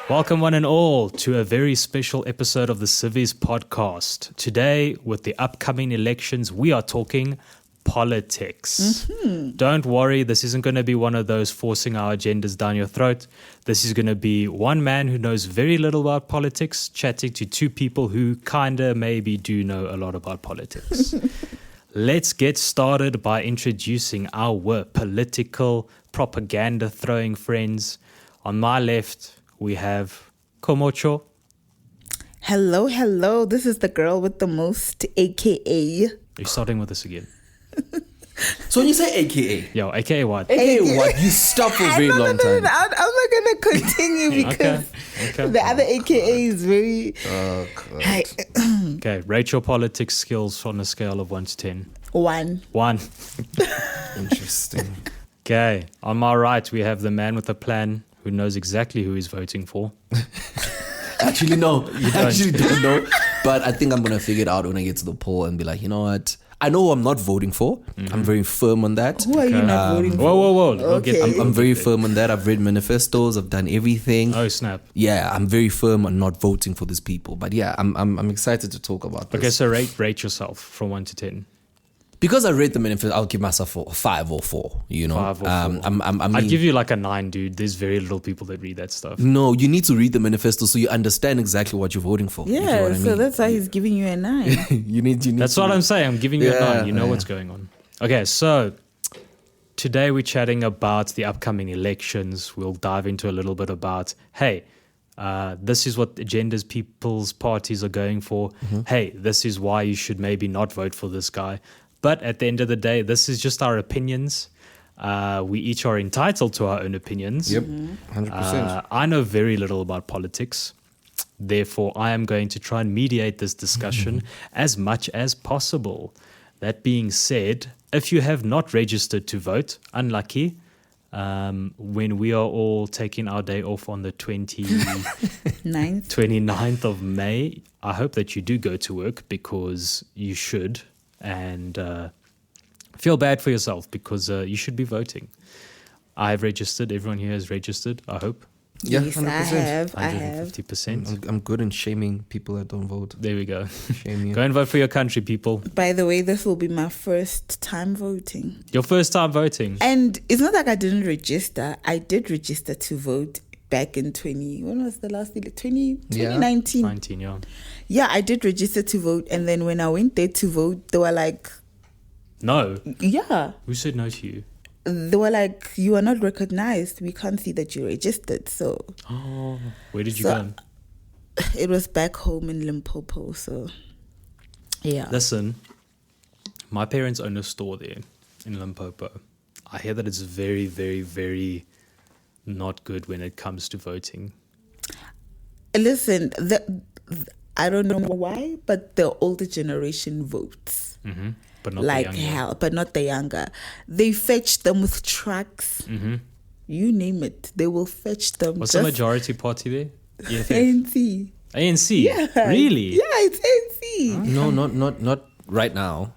Welcome one and all to a very special episode of the Civies podcast. Today, with the upcoming elections, we are talking politics. Don't worry, this isn't going to be one of those forcing our agendas down your throat. This is going to be one man who knows very little about politics, chatting to two people who kinda maybe do know a lot about politics. Let's get started by introducing our political propaganda throwing friends. On my left, we have Komocho. Hello, hello. This is the girl with the most, aka. You're starting with this again. So when you say AKA, Yo, aka what? AKA what? You stop for a very long time. I'm not going to continue because Okay. the other aka is very... Oh, God. Okay, rate your politics skills on a scale of 1 to 10. 1. 1. Interesting. Okay, on my right, we have the man with a plan who knows exactly who he's voting for. Actually, no. You don't. I actually don't know. But I think I'm going to figure it out when I get to the poll and be like, you know what? I know who I'm not voting for. I'm very firm on that. Who are you not voting for? Whoa. We'll Okay. get- I'm very firm on that. I've read manifestos. I've done everything. Oh, snap. Yeah, I'm very firm on not voting for these people. But yeah, I'm excited to talk about this. Okay, so rate yourself from 1 to 10. Because I read the manifesto, I'll give myself a 5 or 4. You know, 5 or 4. I mean, I'd give you like a 9, dude. There's very little people that read that stuff. no, you need to read the manifesto so you understand exactly what you're voting for. You Yeah, know what I so mean? that's why he's giving you a 9. you need. That's to what I'm saying. I'm giving you a 9. You know Yeah. what's going on. Okay, so today we're chatting about the upcoming elections. We'll dive into a little bit about, hey, this is what agendas people's parties are going for. Hey, this is why you should maybe not vote for this guy. But at the end of the day, this is just our opinions. We each are entitled to our own opinions. Yep, 100%. I know very little about politics. Therefore, I am going to try and mediate this discussion as much as possible. That being said, if you have not registered to vote, unlucky, when we are all taking our day off on the 29th of May, I hope that you do go to work because you should. And feel bad for yourself because you should be voting. I've registered. Everyone here has registered, I hope. Yeah, Yes, 100%. I have. 150%. I'm good in shaming people that don't vote. There we go. Shame you. Go and vote for your country, people. By the way, this will be my first time voting. Your first time voting. And it's not like I didn't register. I did register to vote back in when was the last 2019. 19, yeah. Yeah, I did register to vote. And then when I went there to vote, they were like, No. yeah. Who said no to you? They were like, you are not recognized. We can't see that you registered. So Oh, where did you So- go? it was back home in Limpopo. So yeah. Listen, my parents own a store there in Limpopo. I hear that it's very, very, very not good when it comes to voting. Listen, I don't know why, but the older generation votes. But not Like the young. hell, but not the younger. They fetch them with trucks. You name it, they will fetch them. What's the majority party there? EFF. ANC. ANC? Yeah. Really? Yeah, it's ANC. No, not right now.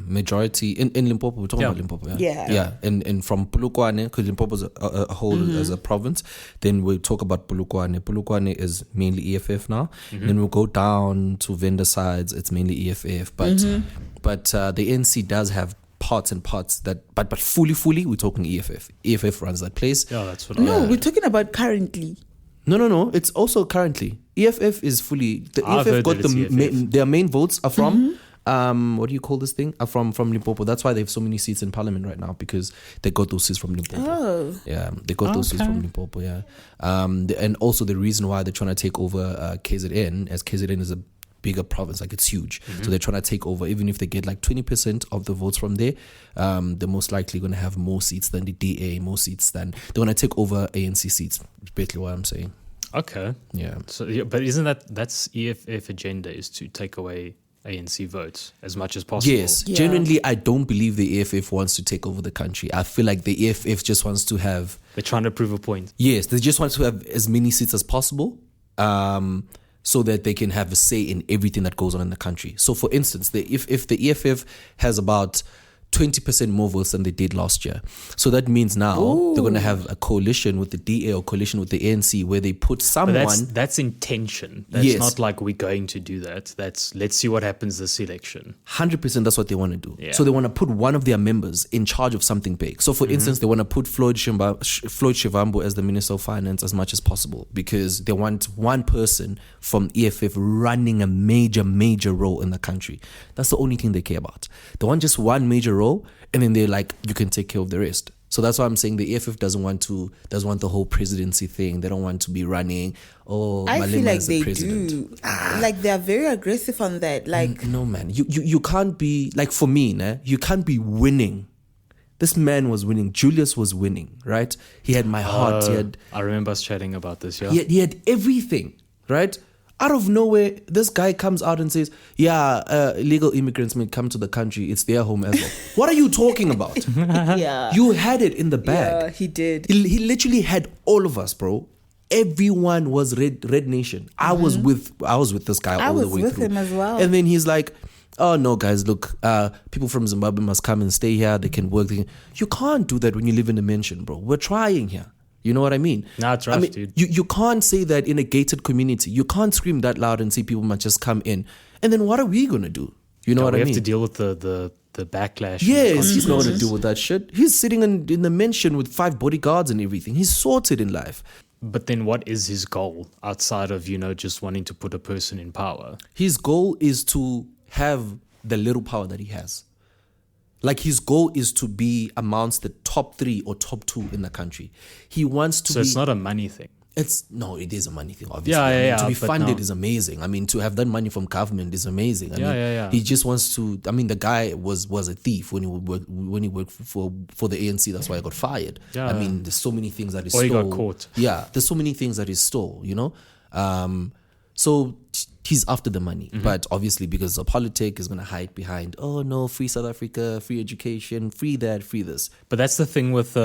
Majority in Limpopo. We're talking Yeah. about Limpopo. Yeah. And from Polokwane, because Limpopo is a whole as a province. Then we'll talk about Polokwane. Polokwane is mainly EFF now. Then we'll go down to vendor sides. It's mainly EFF, but the ANC does have parts and parts that, but fully we're talking EFF. EFF runs that place. Yeah, that's what No, I we're talking about currently. No. It's also currently EFF is fully. The I've EFF heard got that it's EFF. their main votes are from. What do you call this thing? Are from Limpopo. That's why they have so many seats in parliament right now, because they got those seats from Limpopo. Oh. Yeah, they got those seats from Limpopo. Yeah, and also the reason why they're trying to take over KZN, as KZN is a bigger province, like it's huge. So they're trying to take over. Even if they get like 20% of the votes from there, they're most likely going to have more seats than the DA, more seats than they want to take over ANC seats. That's basically what I'm saying. Okay. Yeah. So, but isn't that's EFF agenda is to take away ANC votes as much as possible? Yes. Yeah. Genuinely, I don't believe the EFF wants to take over the country. I feel like the EFF just wants to have... They're trying to prove a point. Yes, they just want to have as many seats as possible. So that they can have a say in everything that goes on in the country. So, for instance, if the EFF has about 20% more votes than they did last year. So that means now they're going to have a coalition with the DA or coalition with the ANC where they put someone. But that's intention. That's Yes. not like we're going to do that. That's let's see what happens this election. 100% that's what they want to do. Yeah. So they want to put one of their members in charge of something big. So for instance, they want to put Floyd Shivambu as the Minister of Finance as much as possible because they want one person from EFF running a major role in the country. That's the only thing they care about. They want just one major role and then they're like, you can take care of the rest. So that's why I'm saying the EFF doesn't want the whole presidency thing. They don't want to be running. I Malema feel like is the they president. do. Like they're very aggressive on that. Like No man, you can't be like, for me, nah, you can't be winning. This man was winning. Julius was winning, right? He had my heart. I remember us chatting about this. Yeah. He had everything, right? Out of nowhere, this guy comes out and says, illegal immigrants may come to the country. It's their home as well. What are you talking about? yeah. You had it in the bag. Yeah, he did. He literally had all of us, bro. Everyone was Red Nation. I was with this guy all the way through. I was with him as well. And then he's like, oh no, guys, look, people from Zimbabwe must come and stay here. They can work. You can't do that when you live in a mansion, bro. We're trying here. You know what I mean? Nah, it's rough, dude. You can't say that in a gated community. You can't scream that loud and say people must just come in. And then what are we going to do? You know what I mean? We have to deal with the backlash. Yes, he's not going to deal with that shit. He's sitting in the mansion with 5 bodyguards and everything. He's sorted in life. But then what is his goal outside of, just wanting to put a person in power? His goal is to have the little power that he has. Like his goal is to be amongst the top 3 or top 2 in the country. He wants to So it's not a money thing. It is a money thing, obviously. Yeah, To be but funded no. is amazing. I mean, to have that money from government is amazing. I mean, Yeah. He just wants to. I mean, the guy was a thief when he worked for the ANC. That's why he got fired. Yeah. I mean, there's so many things that he Or he stole. got caught. Yeah, there's so many things that he stole. So he's after the money, but obviously because the politic is going to hide behind, oh no, free South Africa, free education, free that, free this. But that's the thing with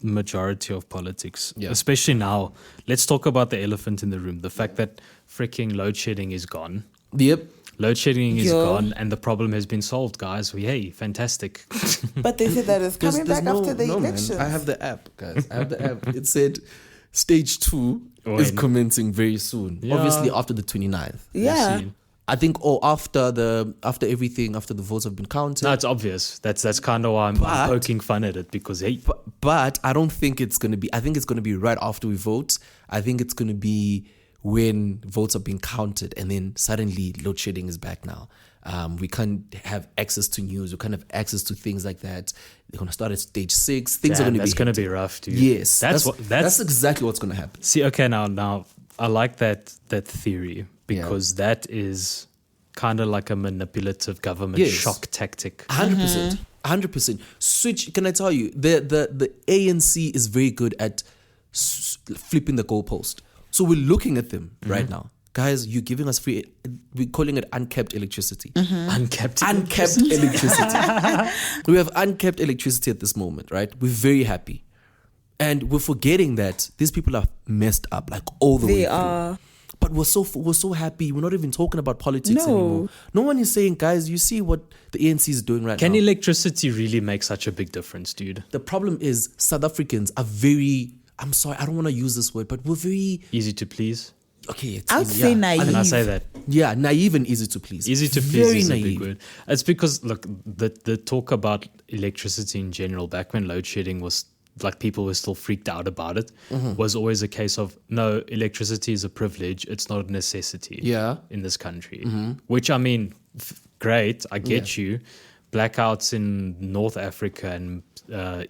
majority of politics, Yeah. especially now. Let's talk about the elephant in the room. The fact that freaking load shedding is gone. Yep. Load shedding is Yo. gone and the problem has been solved, guys. Hey, fantastic. But they said that it's coming back after the man. election. I have the app, guys. I have the app. It said stage 2 is When? commencing very soon. Yeah. Obviously after the 29th. Yeah. See. I think, after the votes have been counted. No, it's obvious. That's kind of why I'm poking fun at it because, hey, But I don't think it's going to be. I think it's going to be right after we vote. I think it's going to be when votes are being counted and then suddenly load shedding is back now. We can't have access to news. We can't have access to things like that. They're going to start at stage 6. Things are going to be. that's going to be rough, dude. Yes. That's exactly what's going to happen. See, okay, now I like that theory because that is kind of like a manipulative government Yes. shock tactic. 100%. 100%. Switch. Can I tell you, the ANC is very good at flipping the goalpost. So we're looking at them right now. Guys, you're giving us free. We're calling it uncapped electricity. Uncapped. Uncapped electricity. We have uncapped electricity at this moment, right? We're very happy. And we're forgetting that these people are messed up, like all the way They through. are. But we're so happy. We're not even talking about politics No. anymore. No one is saying, guys, you see what the ANC is doing right Can now. electricity really make such a big difference, dude? The problem is South Africans are very, I'm sorry, I don't want to use this word, but we're very, Easy to please. okay, it's I would easy, say yeah. naive. Can I say that? Yeah, naive and easy to please. Easy to please Very is a naive. big word. It's because, look, the talk about electricity in general, back when load shedding was, like, people were still freaked out about it, was always a case of, no, electricity is a privilege. It's not a necessity Yeah. in this country. Which, I mean, great, I get you. Blackouts in North Africa and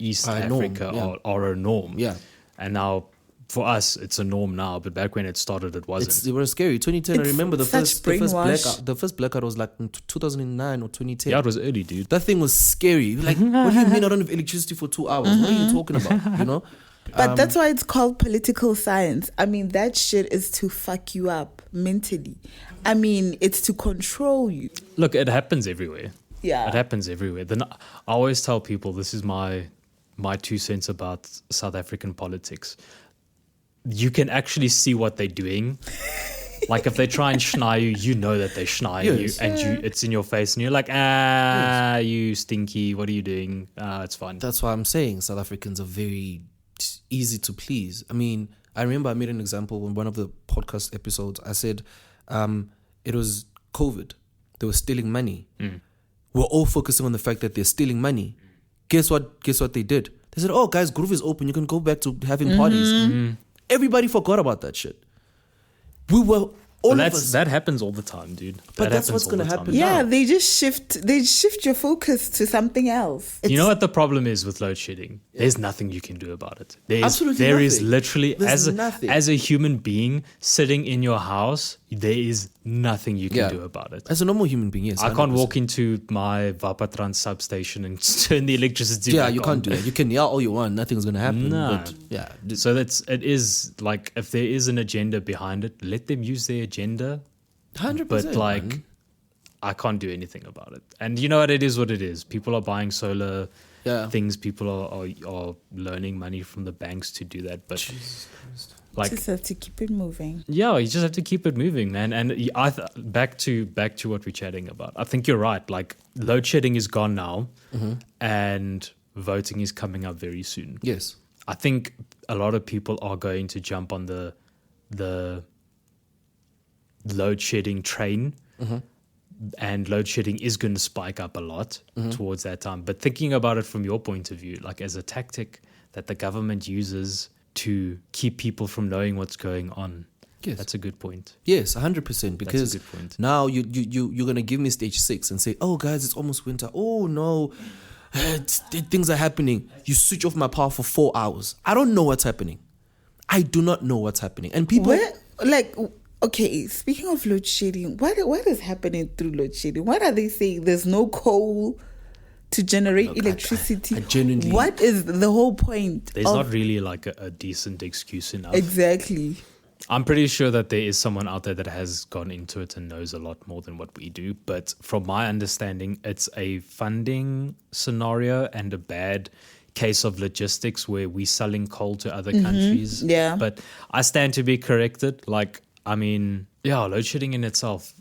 East Are a norm, Africa yeah. are a norm. Yeah. And now, for us, it's a norm now, but back when it started, it wasn't. It was scary. 2010, I It's remember the such first brainwash. blackout. The first blackout was like in 2009 or 2010. Yeah, it was early, dude. That thing was scary. Like, what do you mean I don't have electricity for 2 hours? What are you talking about? You know? But that's why it's called political science. I mean, that shit is to fuck you up mentally. I mean, it's to control you. Look, it happens everywhere. Yeah. It happens everywhere. Then I always tell people, this is my 2 cents about South African politics. You can actually see what they're doing Like if they try and schnai you, you know that they schnai you, Yes. and it's in your face, and you're like, you stinky, what are you doing? It's fine. That's why I'm saying South Africans are very easy to please. I mean, I remember I made an example in one of the podcast episodes. I said it was COVID. They were stealing money. We're all focusing on the fact that they're stealing money. Guess what they did? They said, oh, guys, Groove is open. You can go back to having parties. Everybody forgot about that shit. We were... That happens all the time, dude. But that's what's going to happen. Yeah, now. they shift your focus to something else. You know what the problem is with load shedding? There's nothing you can do about it. Absolutely There is nothing. literally, There's nothing. as a human being sitting in your house, there is nothing you can do about it. As a normal human being, yes. I can't 100%. walk into my Vapatrans substation and turn the electricity back you on. can't do that. You can yell all you want. Nothing's going to happen. No. But yeah. So it is like, if there is an agenda behind it, let them use their agenda. 100%. But like, man. I can't do anything about it. And you know what? It is what it is. People are buying solar things. People are loaning money from the banks to do that. But like, Just have to keep it moving. yeah, you just have to keep it moving, man. And back to what we're chatting about. I think you're right. Like, load shedding is gone now, and voting is coming up very soon. Yes. I think a lot of people are going to jump on the load shedding train, and load shedding is going to spike up a lot towards that time. But thinking about it from your point of view, like as a tactic that the government uses to keep people from knowing what's going on, that's a good point. Yes, 100%. Because That's a good point. now you're gonna give me stage 6 and say, "Oh, guys, it's almost winter. Oh no, things are happening." You switch off my power for 4 hours. I don't know what's happening. I do not know what's happening, and people Okay, speaking of load shedding, what is happening through load shedding? What are they saying? There's no coal to generate electricity. I genuinely... What is the whole point? There's not really like a decent excuse enough. Exactly. I'm pretty sure that there is someone out there that has gone into it and knows a lot more than what we do. But from my understanding, it's a funding scenario and a bad case of logistics where we're selling coal to other countries. Yeah. But I stand to be corrected. Like, I mean, load shedding in itself,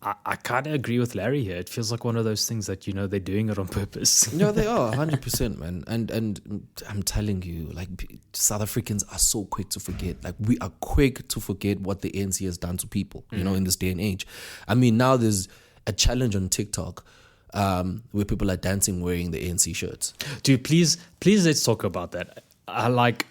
I kind of agree with Larry here. It feels like one of those things that, they're doing it on purpose. No, they are 100%, man. And I'm telling you, like, South Africans are so quick to forget. Like, we are quick to forget what the ANC has done to people, in this day and age. I mean, now there's a challenge on TikTok where people are dancing wearing the ANC shirts. Dude, please let's talk about that. I like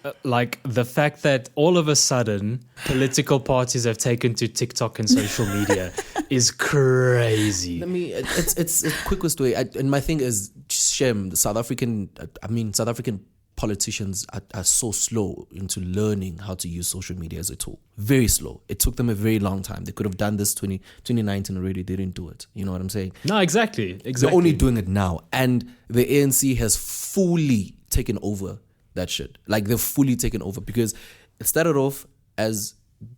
the fact that all of a sudden political parties have taken to TikTok and social media is crazy. It's the quickest way. And my thing is, shame, the South African politicians are so slow into learning how to use social media as a tool. Very slow. It took them a very long time. They could have done this 2019 already. They didn't do it. You know what I'm saying? No, exactly. They're only doing it now. And the ANC has fully taken over that shit. Like, they've fully taken over, because it started off as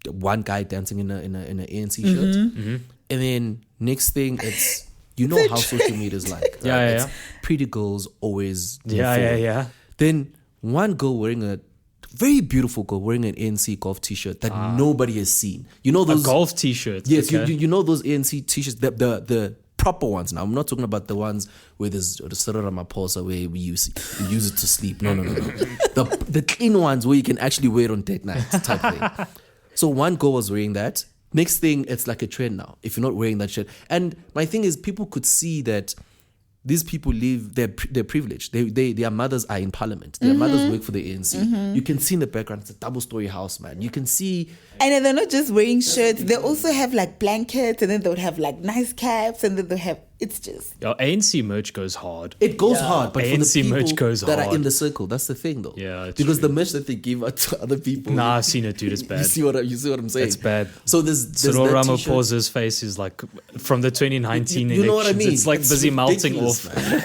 one guy dancing in an ANC shirt, and then next thing it's how social media is like. It's pretty girls always Then one girl wearing a very beautiful girl wearing an ANC golf t-shirt that nobody has seen. You know those a golf t-shirt. Yes, okay. you know those ANC t-shirts, the proper ones. Now I'm not talking about the ones where there's the Ramaphosa where we use it to sleep. No. The clean ones where you can actually wear it on date night type thing. So one girl was wearing that. Next thing, it's like a trend now. If you're not wearing that shit, and my thing is, people could see that these people live, they're privileged. Their mothers are in parliament. Their mothers work for the ANC. You can see in the background, it's a double-story house, man. You can see... And then they're not just wearing shirts. They also have like blankets, and then they would have like nice caps, and then they have... It's just... Your ANC merch goes hard. It goes hard, but ANC for the merch people goes that hard. are in the circle, that's the thing, though. Yeah, it's because true. the merch that they give out to other people... Nah, I've seen it, dude. It's bad. You see what I'm saying? It's bad. So there's Cyril that t-shirt. Ramaphosa's face is like from the 2019 You know what I elections. mean? It's like busy melting ridiculous, off. man.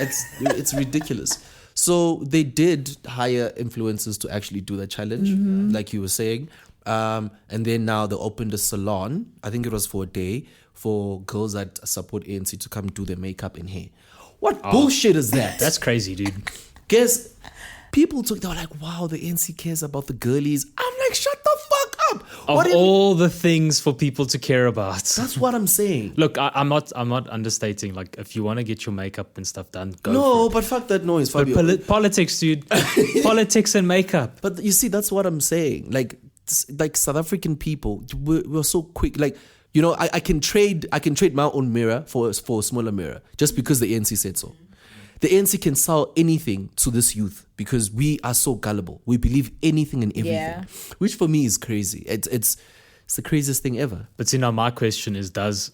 It's ridiculous. So they did hire influencers to actually do the challenge, like you were saying. And then now they opened a salon. I think it was for a day for girls that support ANC to come do their makeup and hair. What bullshit is that? That's crazy, dude. Guess people they were like, wow, the ANC cares about the girlies. I'm like, shut the fuck up. Of all the things for people to care about. That's what I'm saying. Look, I'm not understating. Like, if you want to get your makeup and stuff done, go No, for it. but fuck that noise, But Fabio. politics, dude. Politics and makeup. But you see, that's what I'm saying. Like South African people, we're so quick. Like, you know, I can trade my own mirror for a smaller mirror just because the ANC said so. The ANC can sell anything to this youth because we are so gullible. We believe anything and everything, Yeah. which for me is crazy. It's the craziest thing ever. But see, now my question is, does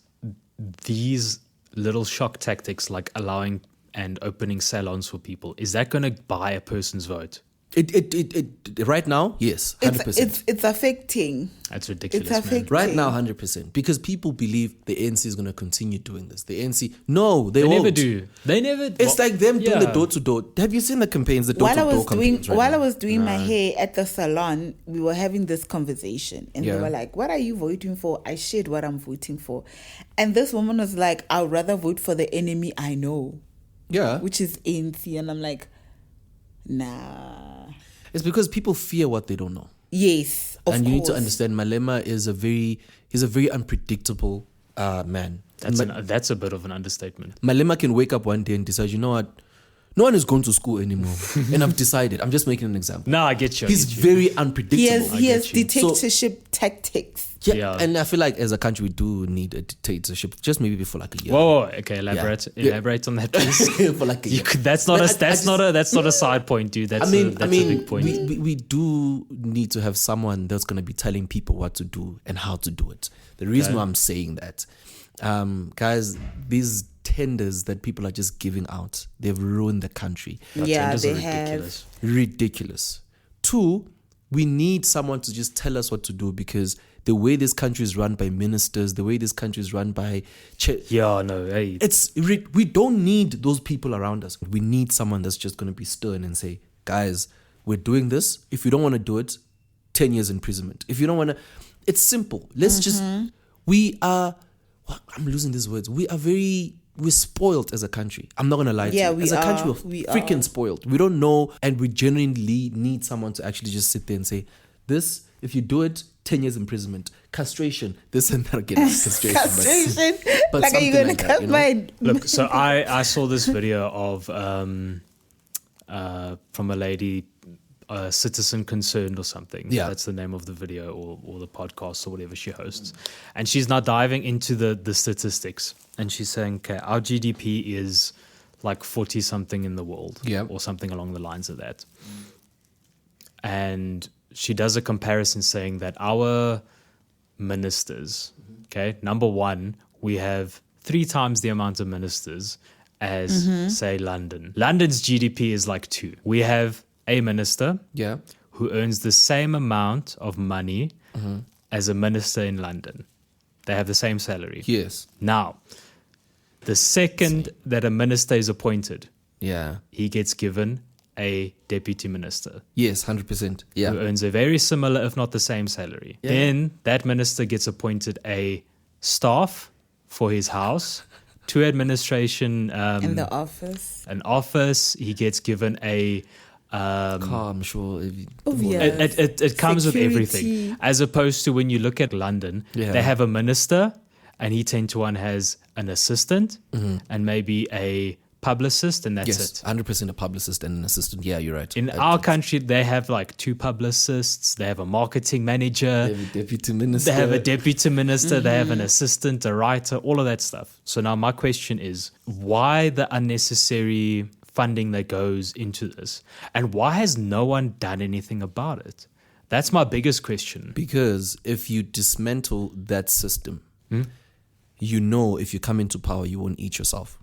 these little shock tactics, like allowing and opening salons for people, is that going to buy a person's vote? It right now, yes, 100%. It's affecting. That's ridiculous, It's affecting. man. Right now, 100%. Because people believe the ANC is going to continue doing this. The ANC, no, they They won't. never do. They never. It's like them doing the yeah. door-to-door. Have you seen the campaigns, the While I door-to-door was doing campaigns right now? while I was doing my hair at the salon, we were having this conversation, and Yeah. they were like, "What are you voting for?" I shared what I'm voting for, and this woman was like, "I'd rather vote for the enemy I know, Yeah. which is ANC," and I'm like, "Nah." It's because people fear what they don't know. Yes, of And you need to course. understand Malema is a very unpredictable man. That's a bit of an understatement. Malema can wake up one day and decide, you know what? No one is going to school anymore. And I've decided. I'm just making an example. No, I get you. I He's get you. very unpredictable. He has get you. dictatorship tactics. Yeah, Yeah. and I feel like as a country we do need a dictatorship, just maybe for like a year. Whoa, okay, elaborate. Yeah. Elaborate on that, please. For like a You year. could, that's not But a that's not a side point, dude. That's a big point. we do need to have someone that's going to be telling people what to do and how to do it. The reason why I'm saying that, guys, these tenders that people are just giving out, they've ruined the country. Yeah, Tenders they are have. ridiculous. Ridiculous. Two, we need someone to just tell us what to do because the way this country is run by ministers, the way this country is run by Yeah, no, hey. we don't need those people around us. We need someone that's just going to be stern and say, guys, we're doing this. If you don't want to do it, 10 years imprisonment. If you don't want to, it's simple. Let's just, I'm losing these words. We're spoiled as a country. I'm not going to lie to Yeah, you. we As a are. country, We we're freaking are. spoiled. We don't know, and we genuinely need someone to actually just sit there and say, this, if you do it, 10 years imprisonment, castration, this and that again. Castration. Castration. but Like, are you something gonna like that, cut you know? my? Look, so I saw this video of from a lady, Citizen Concerned or something. Yeah. That's the name of the video or the podcast or whatever she hosts. And she's now diving into the statistics. And she's saying, okay, our GDP is like 40 something in the world. Yeah. Or something along the lines of that. And she does a comparison saying that our ministers, okay, number one, we have 3 times the amount of ministers as, say, London. London's GDP is like 2. We have a minister Yeah. who earns the same amount of money as a minister in London. They have the same salary. Yes. Now, the second that a minister is appointed, Yeah. he gets given a deputy minister Yes, 100%. Yeah. who earns a very similar, if not the same salary. Yeah. Then that minister gets appointed a staff for his house, 2 administration, In the office. an office. He gets given a Car, I'm sure. Oh, yeah. it comes with everything. Security. As opposed to when you look at London, Yeah. they have a minister, and he 10 to 1 has an assistant and maybe a publicist, and that's Yes, it. 100% a publicist and an assistant. Yeah, you're right. In our country, they have like 2 publicists, they have a marketing manager, They have a deputy minister. they have a deputy minister, they have an assistant, a writer, all of that stuff. So now my question is, why the unnecessary funding that goes into this? And why has no one done anything about it? That's my biggest question. Because if you dismantle that system, you know if you come into power, you won't eat yourself.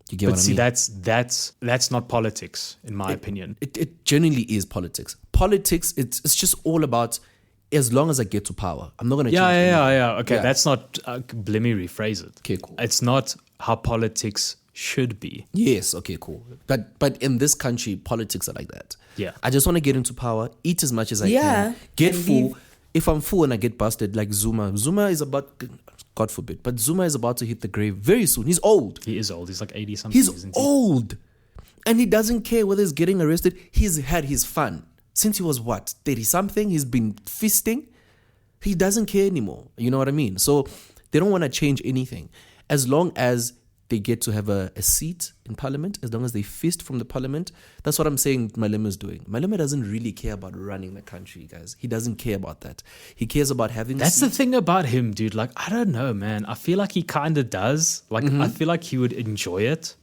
You get But what see, I mean? that's not politics, in my opinion. It genuinely is politics. Politics, it's just all about as long as I get to power, I'm not going to change anything. Yeah. Okay, Yeah. that's not. Let me rephrase it. Okay, cool. It's not how politics should be. Yes, okay, cool. But in this country, politics are like that. Yeah. I just want to get into power, eat as much as I Yeah, can, get and full. leave. If I'm full and I get busted, like Zuma is about, God forbid, but Zuma is about to hit the grave very soon. He's old. He is old. He's like 80 something. He's isn't he? old. And he doesn't care whether he's getting arrested. He's had his fun. Since he was 30 something, he's been feasting. He doesn't care anymore. You know what I mean? So they don't want to change anything. As long as they get to have a seat in parliament, as long as they fist from the parliament, that's what I'm saying Malema is doing. Malema doesn't really care about running the country, guys. He doesn't care about that. He cares about having That's the thing about him, dude. Like, I don't know, man. I feel like he kind of does. Like, I feel like he would enjoy it.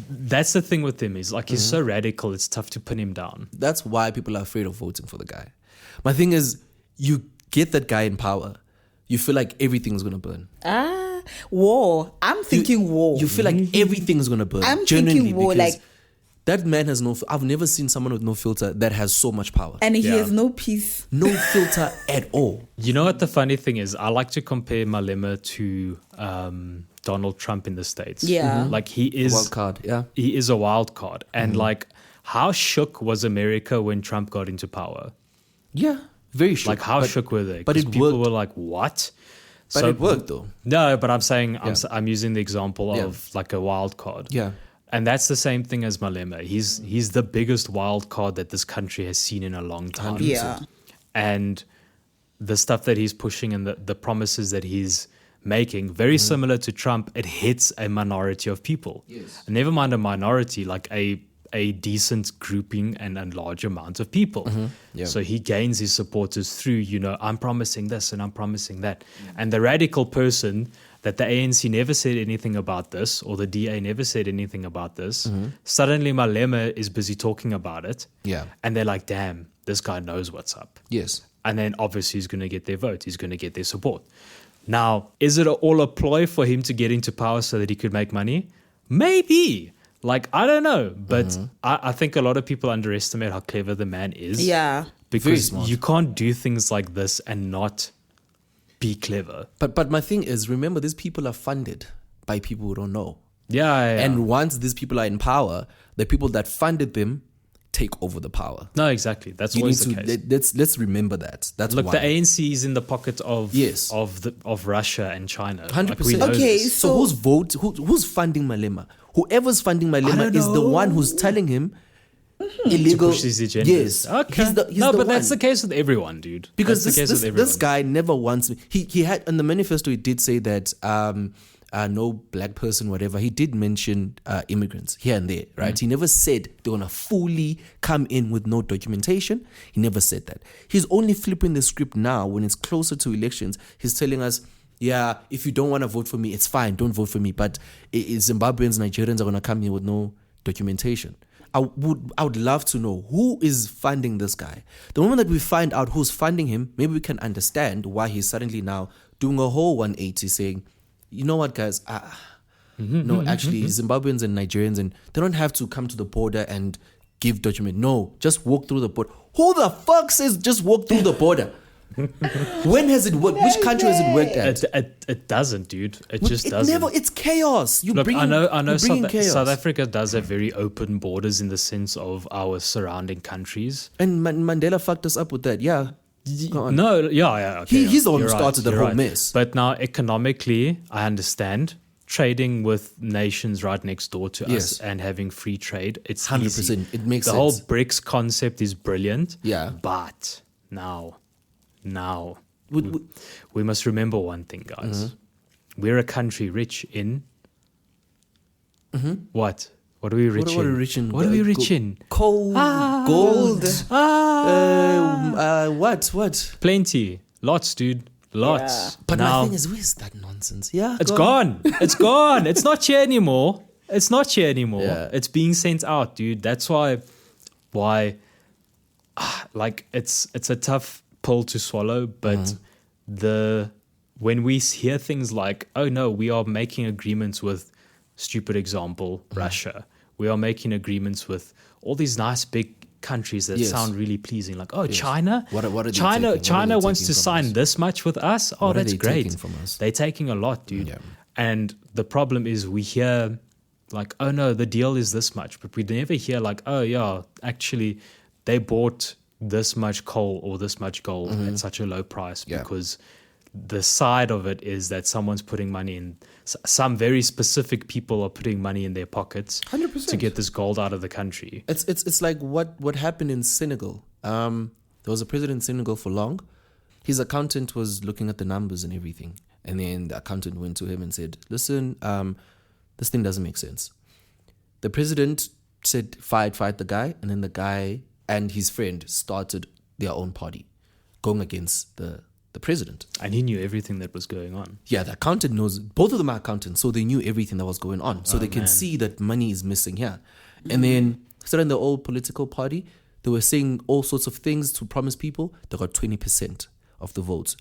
That's the thing with him. Is like, he's so radical, it's tough to pin him down. That's why people are afraid of voting for the guy. My thing is, you get that guy in power, you feel like everything's going to burn. War. I'm thinking war. You feel like everything's going to burn. I'm thinking war, like... That man has I've never seen someone with no filter that has so much power. And he has no peace. No filter at all. You know what the funny thing is? I like to compare Malema to Donald Trump in the States. Yeah. Like, he is... Wild card, yeah. He is a wild card. And like, how shook was America when Trump got into power? Yeah, very shook. Like, how shook were they? But 'Cause it people worked. were like, what? But it worked, though. No, but I'm saying, I'm using the example Yeah. of like a wild card. Yeah. And that's the same thing as Malema. He's the biggest wild card that this country has seen in a long time. 100%. Yeah. And the stuff that he's pushing and the promises that he's making, very similar to Trump, it hits a minority of people. Yes. And never mind a minority, like a decent grouping and a large amount of people. Yeah. So he gains his supporters through, I'm promising this and I'm promising that. And the radical person that the ANC never said anything about this, or the DA never said anything about this, suddenly Malema is busy talking about it. Yeah. And they're like, damn, this guy knows what's up. Yes. And then obviously he's going to get their vote. He's going to get their support. Now, is it all a ploy for him to get into power so that he could make money? Maybe. Like, I don't know. But I think a lot of people underestimate how clever the man is. Yeah. Because you can't do things like this and not be clever. But my thing is, remember, these people are funded by people who don't know. Yeah. And once these people are in power, the people that funded them take over the power. No, exactly. That's You need always the case. let's remember that. That's Look, why. the ANC is in the pocket of Yes. of Russia and China. 100%. Like, Okay, this. So who's funding Malema? Whoever's funding Malema is the one who's telling him illegal. To push these agendas. Yes. Okay. He's the but one. that's the case with everyone, dude. Because that's the case with everyone. this guy never wants me. He had in the manifesto, he did say that no black person, whatever. He did mention immigrants here and there, right? He never said they're gonna fully come in with no documentation. He never said that. He's only flipping the script now when it's closer to elections. He's telling us, yeah, if you don't want to vote for me, it's fine. Don't vote for me. But Zimbabweans, Nigerians are gonna come here with no documentation. I would love to know who is funding this guy. The moment that we find out who's funding him, maybe we can understand why he's suddenly now doing a whole 180, saying, you know what, guys? No, actually, Zimbabweans and Nigerians, and they don't have to come to the border and give document. No, just walk through the border. Who the fuck says just walk through the border? When has it worked? Which country has it worked at? It doesn't, dude. It just doesn't. It's chaos. Look, I know chaos. South Africa does have very open borders in the sense of our surrounding countries. And Mandela fucked us up with that. Yeah. Go on. No, yeah. Okay, He's the one who you're started the you're whole right. mess. But now, economically, I understand trading with nations right next door to Yes. us and having free trade. It's 100%. easy. It makes the sense. whole BRICS concept is brilliant. Yeah. But now, we must remember one thing, guys. We're a country rich in what? What are we rich in? What are we rich in? What are we rich in? Coal, gold. What? Plenty. Lots, dude. Lots. Yeah. But now, my thing is, where's that nonsense? Yeah, it's gone. It's gone. It's not here anymore. Yeah. It's being sent out, dude. That's why like it's a tough pill to swallow, but when we hear things like, oh no, we are making agreements with, stupid example, Russia. We are making agreements with all these nice big countries that Yes. sound really pleasing. Like, oh, Yes. China, What are they China, taking? What are China they wants taking to from sign us? this much with us. Oh, What are that's they great. taking from us? They're taking a lot, dude. Yeah. And the problem is we hear like, oh no, the deal is this much, but we never hear like, oh yeah, actually they bought this much coal or this much gold at such a low price Yeah. because the side of it is that someone's putting money in. Some very specific people are putting money in their pockets 100%. to get this gold out of the country. It's like what happened in Senegal. There was a president in Senegal for long. his accountant was looking at the numbers and everything. And then the accountant went to him and said, listen, this thing doesn't make sense. The president said, fight the guy. And then the guy and his friend started their own party going against the president. And he knew everything that was going on. Yeah, the accountant knows, both of them are accountants, so they knew everything that was going on. So they can see that money is missing here. And then starting the old political party, they were saying all sorts of things to promise people. They got 20% of the votes.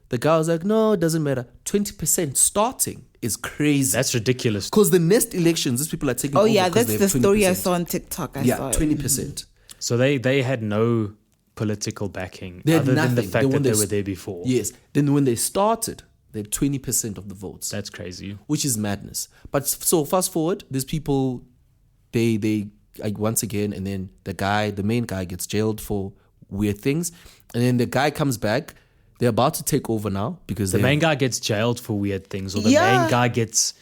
The guy was like, no, it doesn't matter. 20% starting is crazy. That's ridiculous. Because the next elections, these people are taking over. Oh, yeah, because that's they have the story 20%. I saw on TikTok. I saw it. 20%. So they had no political backing They had other than the nothing. fact When that they they were there before. Yes. Then when they started, they had 20% of the votes. That's crazy. Which is madness. But so fast forward, these people, they like once again, and then the main guy gets jailed for weird things. And then the guy comes back. They're about to take over now because The main guy gets jailed for weird things, or the Yeah. main guy gets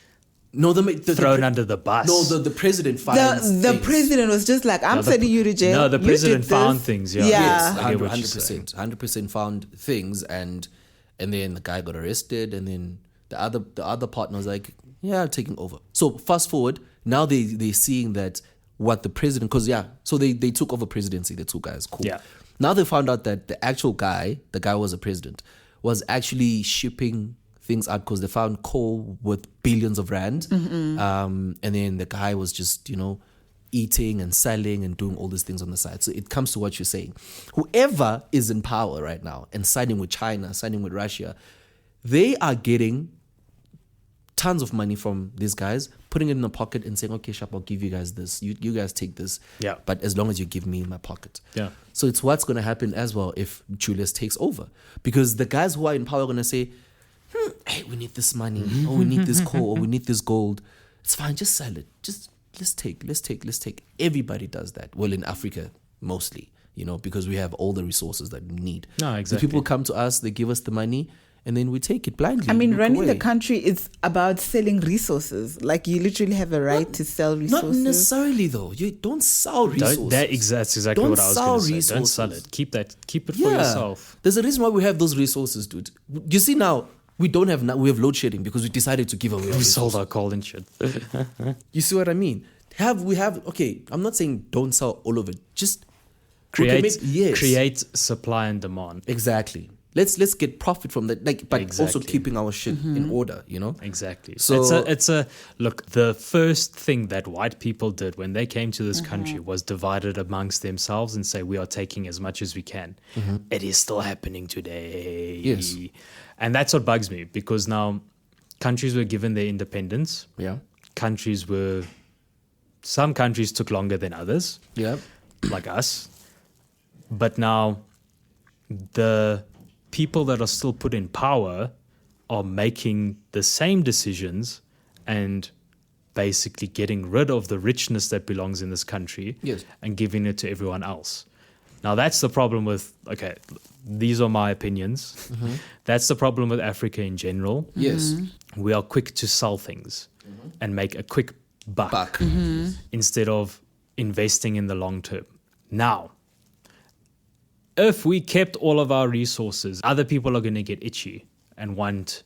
the thrown under the bus. No, the president finds The things. president was just like, I'm sending you to jail. No, the You president did found this. things. Yeah. Yeah. Yes, I get what you're saying. 100% found things, and then the guy got arrested, and then the other partner was like, yeah, taking over. So fast forward, now they're seeing that what the president, so they took over presidency, the two guys, cool. Yeah. Now they found out that the actual guy, the guy was a president, was actually shipping things out because they found coal worth billions of rand. And then the guy was just, eating and selling and doing all these things on the side. So it comes to what you're saying. Whoever is in power right now and siding with China, siding with Russia, they are getting tons of money from these guys, putting it in the pocket and saying, okay, Shop, I'll give you guys this. You guys take this. Yeah. But as long as you give me my pocket. Yeah. So it's what's going to happen as well if Julius takes over. Because the guys who are in power are going to say, hey, we need this money, or we need this coal, or we need this gold. It's fine, just sell it. Just let's take. Everybody does that. Well, in Africa, mostly, because we have all the resources that we need. No, The exactly. people come to us, they give us the money, and then we take it blindly. I mean, look running the away. country is about selling resources. Like, you literally have a right to sell Not resources. necessarily, though. You don't sell resources. That's exactly Don't what I was sell going to say. Don't sell resources. it. Keep it for yourself. There's a reason why we have those resources, dude. You see now, we have load shedding because we decided to give away our We sold resources. our coal and shit. You see what I mean? Okay, I'm not saying don't sell all of it. Just create supply and demand. Exactly. Let's get profit from that, but also Exactly. keeping our shit in order, Exactly. So- it's a look. The first thing that white people did when they came to this country was divided amongst themselves and say we are taking as much as we can. It is still happening today. Yes. And that's what bugs me because now countries were given their independence. Yeah. Some countries took longer than others, Yeah. like us. But now the people that are still put in power are making the same decisions and basically getting rid of the richness that belongs in this country Yes. and giving it to everyone else. Now, that's the problem with, these are my opinions. That's the problem with Africa in general. Yes. We are quick to sell things and make a quick buck Back. instead of investing in the long term. Now, if we kept all of our resources, other people are going to get itchy and want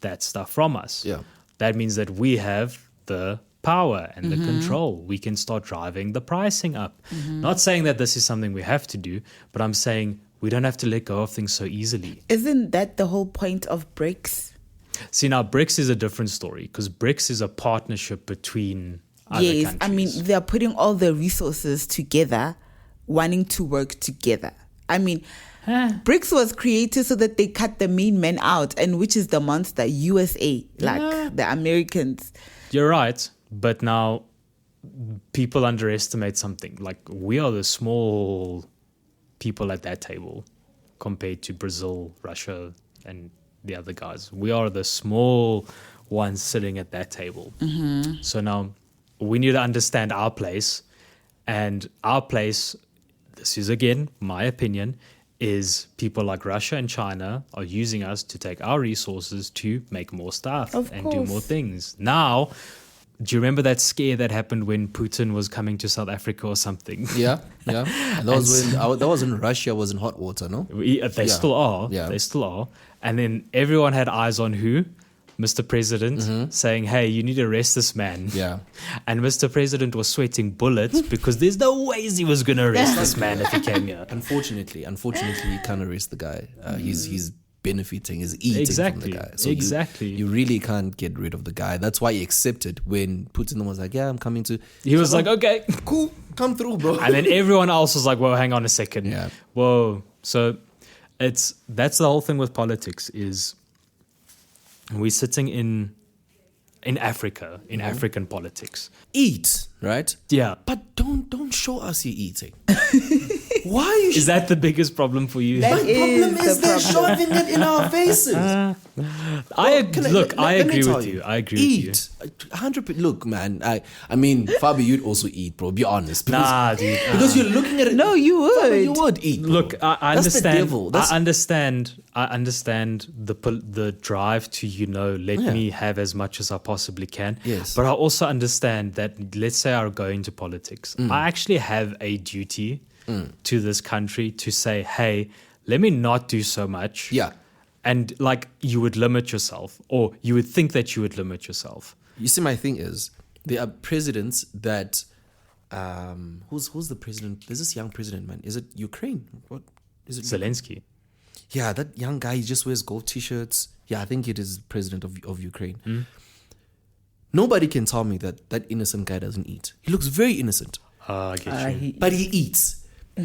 that stuff from us. Yeah. That means that we have the power and the control. We can start driving the pricing up. Not saying that this is something we have to do, but I'm saying we don't have to let go of things so easily. Isn't that the whole point of BRICS? See, now BRICS is a different story because BRICS is a partnership between other Yes, countries. I mean, they're putting all the resources together, wanting to work together. I mean, BRICS was created so that they cut the main man out, and which is the monster, USA, the Americans. You're right, but now people underestimate something. Like, we are the small people at that table compared to Brazil, Russia, and the other guys. We are the small ones sitting at that table. So now we need to understand our place, and our place, this is again my opinion, is people like Russia and China are using us to take our resources to make more stuff Of and do more course. things. Now, do you remember that scare that happened when Putin was coming to South Africa or something? Yeah. And that was when Russia was in hot water, no? They still are. Yeah. They still are. And then everyone had eyes on who? Mr. President, saying, hey, you need to arrest this man. Yeah. And Mr. President was sweating bullets because there's no ways he was going to arrest this man if he came here. Unfortunately, you can't arrest the guy. He's benefiting, he's eating from the guy. So you really can't get rid of the guy. That's why he accepted when Putin was like, yeah, I'm coming to... He was like, okay. Cool, come through, bro. And then everyone else was like, whoa, hang on a second. Yeah. Whoa. So that's the whole thing with politics is... we're sitting in Africa, in African politics. Eat, right? Yeah. But don't show us you're eating. Why are you... Is that the biggest problem for you? That My problem is is they're shoving it in our faces. I agree with you. I agree eat. with you. 100%. Look, man. I mean, Fabi, you'd also eat, bro. Be honest. Because, Nah, dude. Because you're looking at it. No, you would. Fabi, you would eat. Bro. Look, I That's the understand. devil. I understand the drive to let me have as much as I possibly can. Yes. But I also understand that let's say I go into politics, I actually have a duty to this country to say, hey, let me not do so much. Yeah. And like you would limit yourself, or you would think that you would limit yourself. You see, my thing is, there are presidents that, who's the president? There's this young president, man. Is it Ukraine? What is it? Zelensky. Yeah, that young guy, he just wears gold t-shirts. Yeah, I think it is president of Ukraine. Nobody can tell me that innocent guy doesn't eat. He looks very innocent. I get you. But he eats.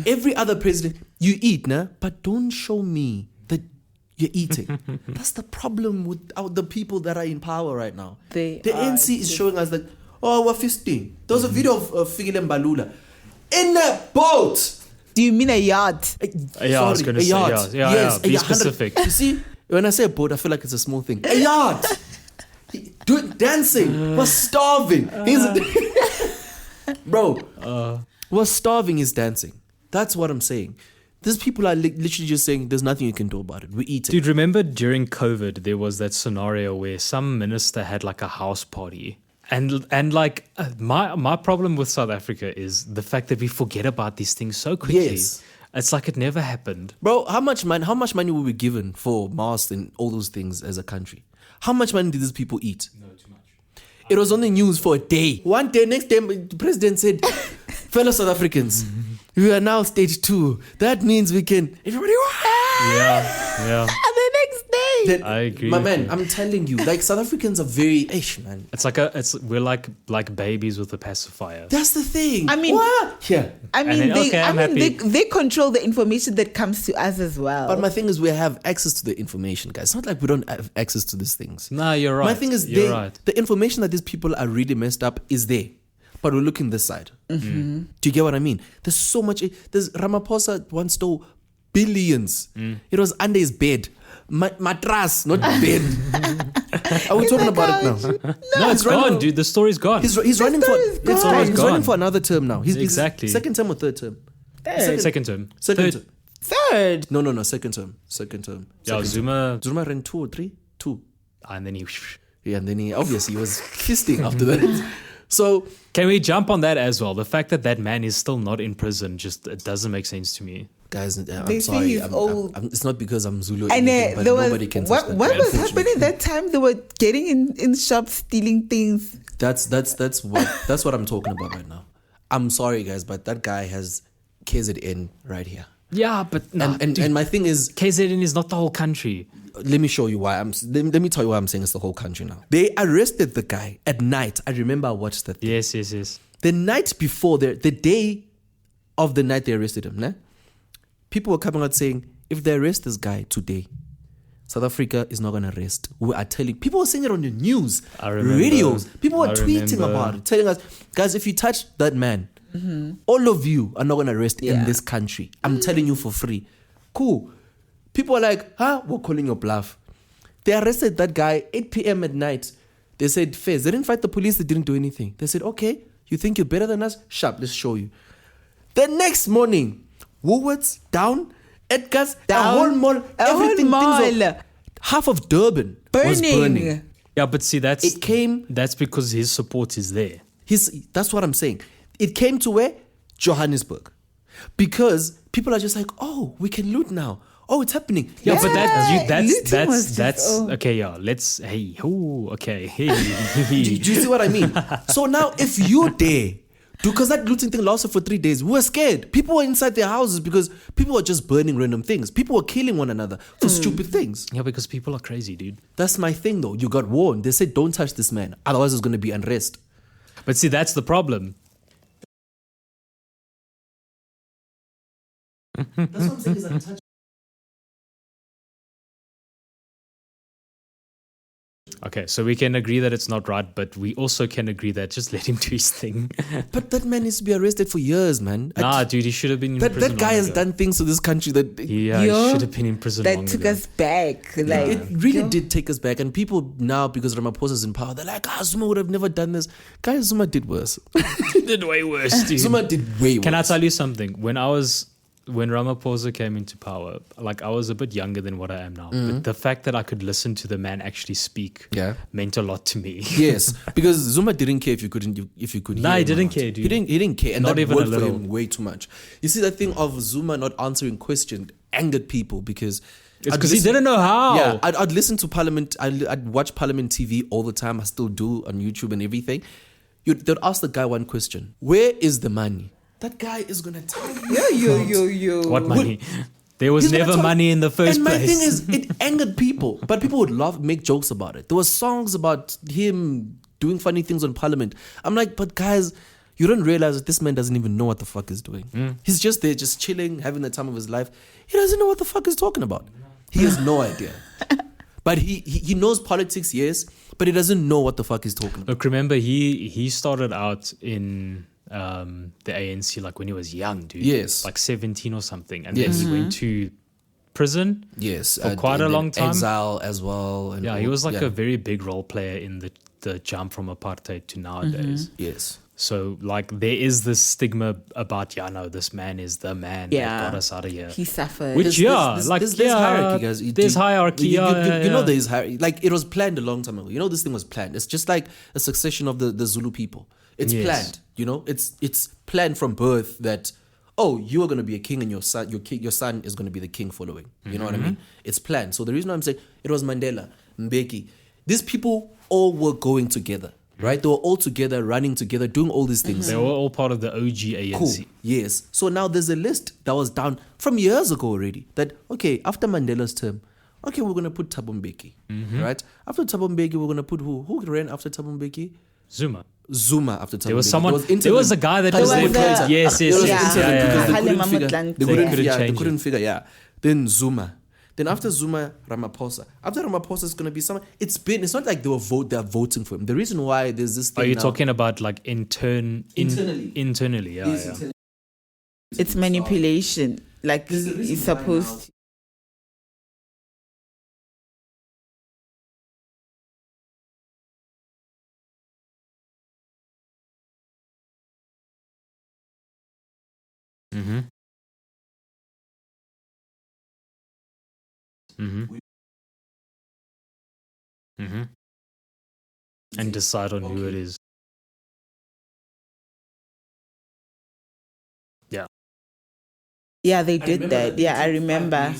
Every other president, you eat, nah? But don't show me that you're eating. That's the problem with the people that are in power right now. The ANC is showing us that, oh, we're fisting. There was a video of Fikile Mbalula in a boat. Do you mean a yacht? Yeah, I was going to say yacht. yeah. Yes, Be specific. You see, when I say a boat, I feel like it's a small thing. A yacht. Dancing. We're starving. Bro, we're starving. He's dancing. That's what I'm saying. These people are literally just saying there's nothing you can do about it. We eat it. Dude, remember during COVID, there was that scenario where some minister had like a house party. And like my problem with South Africa is the fact that we forget about these things so quickly. Yes. It's like it never happened. Bro, how much money were we given for masks and all those things as a country? How much money did these people eat? No, too much. It was on the news for a day. One day, next day, the president said, fellow South Africans, we are now stage 2. That means we can... Everybody... Yeah. And the next day. I agree. My man, I'm telling you, like South Africans are very... man. We're like babies with a pacifier. That's the thing. I mean... What? Yeah. I mean, then, they control the information that comes to us as well. But my thing is, we have access to the information, guys. It's not like we don't have access to these things. No, you're right. My thing is, the information that these people are really messed up is there. But we're looking this side. Do you get what I mean? There's so much. There's Ramaphosa once stole billions. It was under his bed. Mattress, not bed. Are we talking about it now? No, it's gone, dude. The story's gone. He's running for. It's always He's gone. running for another term now. He's Exactly. second term or third term? Second term. Second Third. term. Third. No. Second term. Second term. Yeah, Zuma. Zuma ran 2 or 3? 2. And then he... Yeah, and then he obviously was fisting after that. So Can we jump on that as well? The fact that man is still not in prison it doesn't make sense to me. guys, I'm They say sorry. he's old. It's not because I'm Zulu or And anything, but there was nobody can touch what that. was happening that time? They were getting in shops stealing things. That's what I'm talking about right now. I'm sorry, guys, but that guy has KZN right here. Yeah, but no, And my thing is, KZN is not the whole country. let me show you why let me tell you why I'm saying it's the whole country now. They arrested the guy at night. I remember I watched that. Yes. The night before, the day of the night they arrested him, né? People were coming out saying, if they arrest this guy today, South Africa is not going to rest. We are telling, people were saying it on the news, I remember. radios. People were I tweeting remember. about it, telling us, guys, if you touch that man, all of you are not going to rest in this country. I'm telling you for free. Cool. People are like, we're calling your bluff. They arrested that guy 8 p.m. at night. They said, Fez, they didn't fight the police, they didn't do anything. They said, okay, you think you're better than us? Sharp, let's show you. The next morning, Woolworths down, Edgar's, Down. a whole mall, everything. mall. Half of Durban was burning. Yeah, but see, It came. that's because his support is there. That's what I'm saying. It came to where? Johannesburg. Because people are just like, oh, we can loot now. Oh, it's happening. Yeah, but looting was that's just, oh. okay. Yeah, okay. Hey. Do you see what I mean? So now, if you dare, because that looting thing lasted for 3 days, we were scared. People were inside their houses because people were just burning random things. People were killing one another for stupid things. Yeah, because people are crazy, dude. That's my thing, though. You got warned. They said, don't touch this man. Otherwise, there's going to be unrest. But see, that's the problem. That's what I'm saying is untouchable. Okay, so we can agree that it's not right, but we also can agree that just let him do his thing. But that man needs to be arrested for years, man. Nah, dude, he should have been in prison. That guy long has ago. done things to this country that Yeah, he should have been in prison long That took ago. us back. Like, it really did take us back. And people now, because Ramaphosa's in power, they're like, Zuma would have never done this. Guys, Zuma did worse. He did way worse, dude. Zuma did way worse. Can I tell you something? When Ramaphosa came into power, like I was a bit younger than what I am now. But the fact that I could listen to the man actually speak meant a lot to me. Yes, because Zuma didn't care if you couldn't Nah, hear he him or didn't not. care, dude. He didn't care, and Not that even a worked for little. him way too much. You see, that thing of Zuma not answering questions angered people because It's because he didn't know how. Yeah, I'd listen to Parliament. I'd watch Parliament TV all the time. I still do on YouTube and everything. They'd ask the guy one question: where is the money? That guy is gonna tell you. yo. What money? There was He's gonna never tell- money in the first and place. my thing is, it angered people, but people would laugh, make jokes about it. There were songs about him doing funny things on Parliament. I'm like, but guys, you don't realize that this man doesn't even know what the fuck he's doing. He's just there, just chilling, having the time of his life. He doesn't know what the fuck he's talking about. He has no idea. But he knows politics, yes, but he doesn't know what the fuck he's talking about. Look, remember, he started out in the ANC like when he was young, dude. Yes. Like 17 or something. And Yes. then he went to prison. Yes, For quite a and long then time. exile as well. And Yeah, all- he was like a very big role player in the jump from apartheid to nowadays. yes. So, like, there is this stigma about, this man is the man that got us out of here. He suffered. Which, There's hierarchy, guys. There's hierarchy. You know yeah. there's hierarchy. Like, it was planned a long time ago. You know, this thing was planned. It's just like a succession of the Zulu people. It's Yes. planned. You know, it's planned from birth that, oh, you are going to be a king and your son is going to be the king following. You know what I mean? It's planned. So the reason I'm saying it was Mandela, Mbeki, these people all were going together, right? They were all together, running together, doing all these things. They were all part of the OG ANC. Cool. Yes. So now there's a list that was down from years ago already. That okay, after Mandela's term, okay, we're gonna put Thabo Mbeki, right? After Thabo Mbeki, we're gonna put who? Who ran after Thabo Mbeki? Zuma After Thabo There was Mbeki. someone. There was a guy that There was was there. the- Yes, There was yes. interim Yeah. because they Hale couldn't figure. Mamutlan- They couldn't couldn't change it. figure. Yeah. Then Zuma. Then after Zuma, Ramaphosa. After Ramaphosa is gonna be someone. It's not like they're voting for him. The reason why there's this thing. Are you now- talking about like internally? Internally, yeah. Yes, yeah. internally. It's manipulation. Like, There's a reason he's why supposed to. Mm-hmm. Mm-hmm. Mm-hmm. And decide on who it is. Yeah. Yeah, they did that. Yeah, I remember.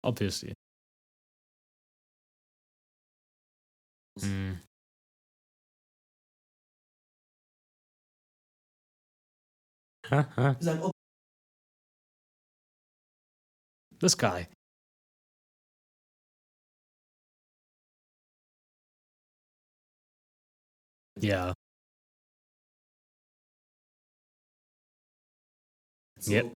Obviously. Mm. He's like, oh, This guy. Yeah. Yep.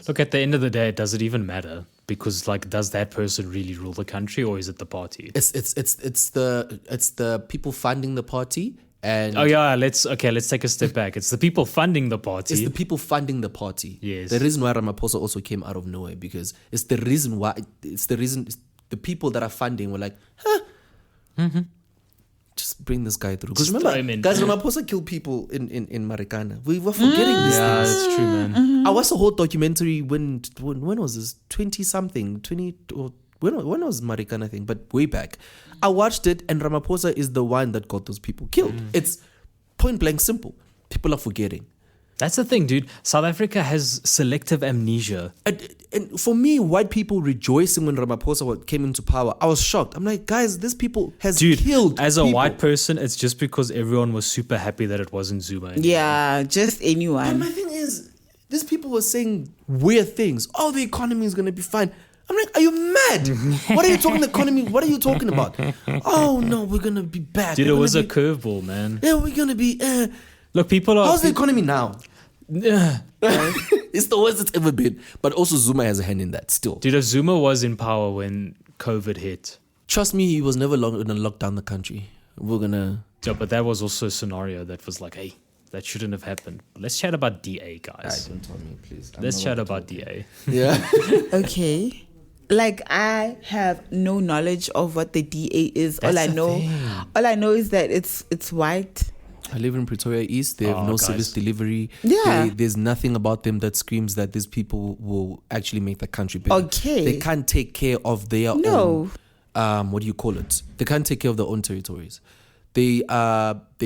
Look, at the end of the day, does it even matter? Because, like, does that person really rule the country, or is it the party? it's the people funding the party, and Oh yeah, let's take a step back. It's the people funding the party. it's the people funding the party. Yes. The reason why Ramaphosa also came out of nowhere, because it's the reason the people that are funding were like, huh, just bring this guy through. Because Just remember, throw him in. guys, Ramaphosa killed people in Marikana. We were forgetting these Yeah, things. it's true, man. I watched a whole documentary when was this? 20-something, 20 or when was Marikana thing? But way back. I watched it, and Ramaphosa is the one that got those people killed. It's point blank simple. People are forgetting. That's the thing, dude. South Africa has selective amnesia. And for me, white people rejoicing when Ramaphosa came into power, I was shocked. I'm like, guys, this people has killed as a people. white person, it's just because everyone was super happy that it wasn't Zuma anymore. Yeah, just And anyone. my thing is, these people were saying weird things. Oh, the economy is going to be fine. I'm like, are you mad? What are you talking economy? What are you talking about? Oh, no, we're going to be bad. Dude, We're it was a gonna curveball, man. Yeah, we're going to be... Look, people are... How's the economy now? Yeah. It's the worst it's ever been. But also Zuma has a hand in that still. Dude, if Zuma was in power when COVID hit. Trust me, he was never going to lock down the country. We're going to... Yeah, but that was also a scenario that was like, hey, that shouldn't have happened. Let's chat about DA, guys. Don't tell me, please. Let's chat about DA. Yeah. Okay. Like, I have no knowledge of what the DA is. That's all the I know is that it's white. I live in Pretoria East. They have no guys. service delivery. Yeah. There's nothing about them that screams that these people will actually make the country better. Okay. They can't take care of their own. What do you call it? They can't take care of their own territories. They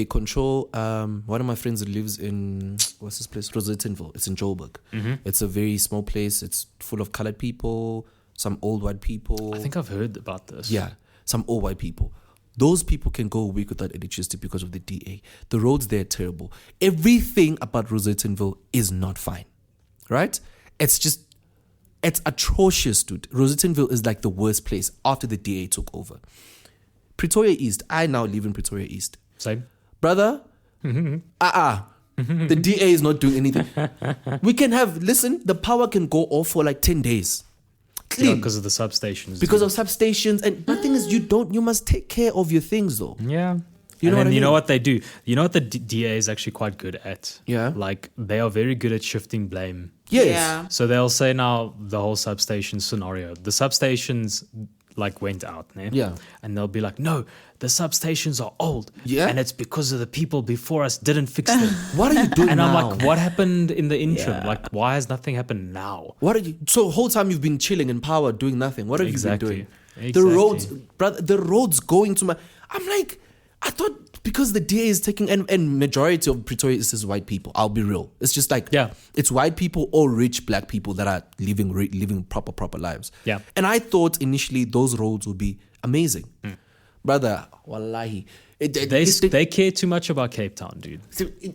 control. One of my friends that lives in what's this place? Rosettenville. It's in Joburg. It's a very small place. It's full of colored people, some old white people. I think I've heard about this. Yeah, some old white people. Those people can go a week without electricity because of the DA. The roads there are terrible. Everything about Rosettenville is not fine, right? It's atrocious, dude. Rosettenville is like the worst place after the DA took over. Pretoria East. I now live in Pretoria East. Same. Brother, the DA is not doing anything. We can have, the power can go off for like 10 days. Yeah, Clean. because of the substations. Because of substations. And the thing is, you must take care of your things though. Yeah. You know what I You mean? know what they do? You know what the DA is actually quite good at? Yeah. Like, they are very good at shifting blame. Yes. Yeah. So they'll say now the whole substation scenario. The substations like went out, né? Yeah. And they'll be like, no, the substations are old. Yeah. And it's because of the people before us didn't fix them. What are you doing And now? I'm like, what happened in the interim? Yeah. Like, why has nothing happened now? What are you? So whole time you've been chilling in power, doing nothing. What have you been doing? Exactly. The roads, brother. The roads going to my. I'm like, I thought because the DA is taking and majority of Pretoria is white people. I'll be real. It's just like it's white people or rich black people that are living proper lives. Yeah. And I thought initially those roads would be amazing, brother. Wallahi, They care too much about Cape Town, dude.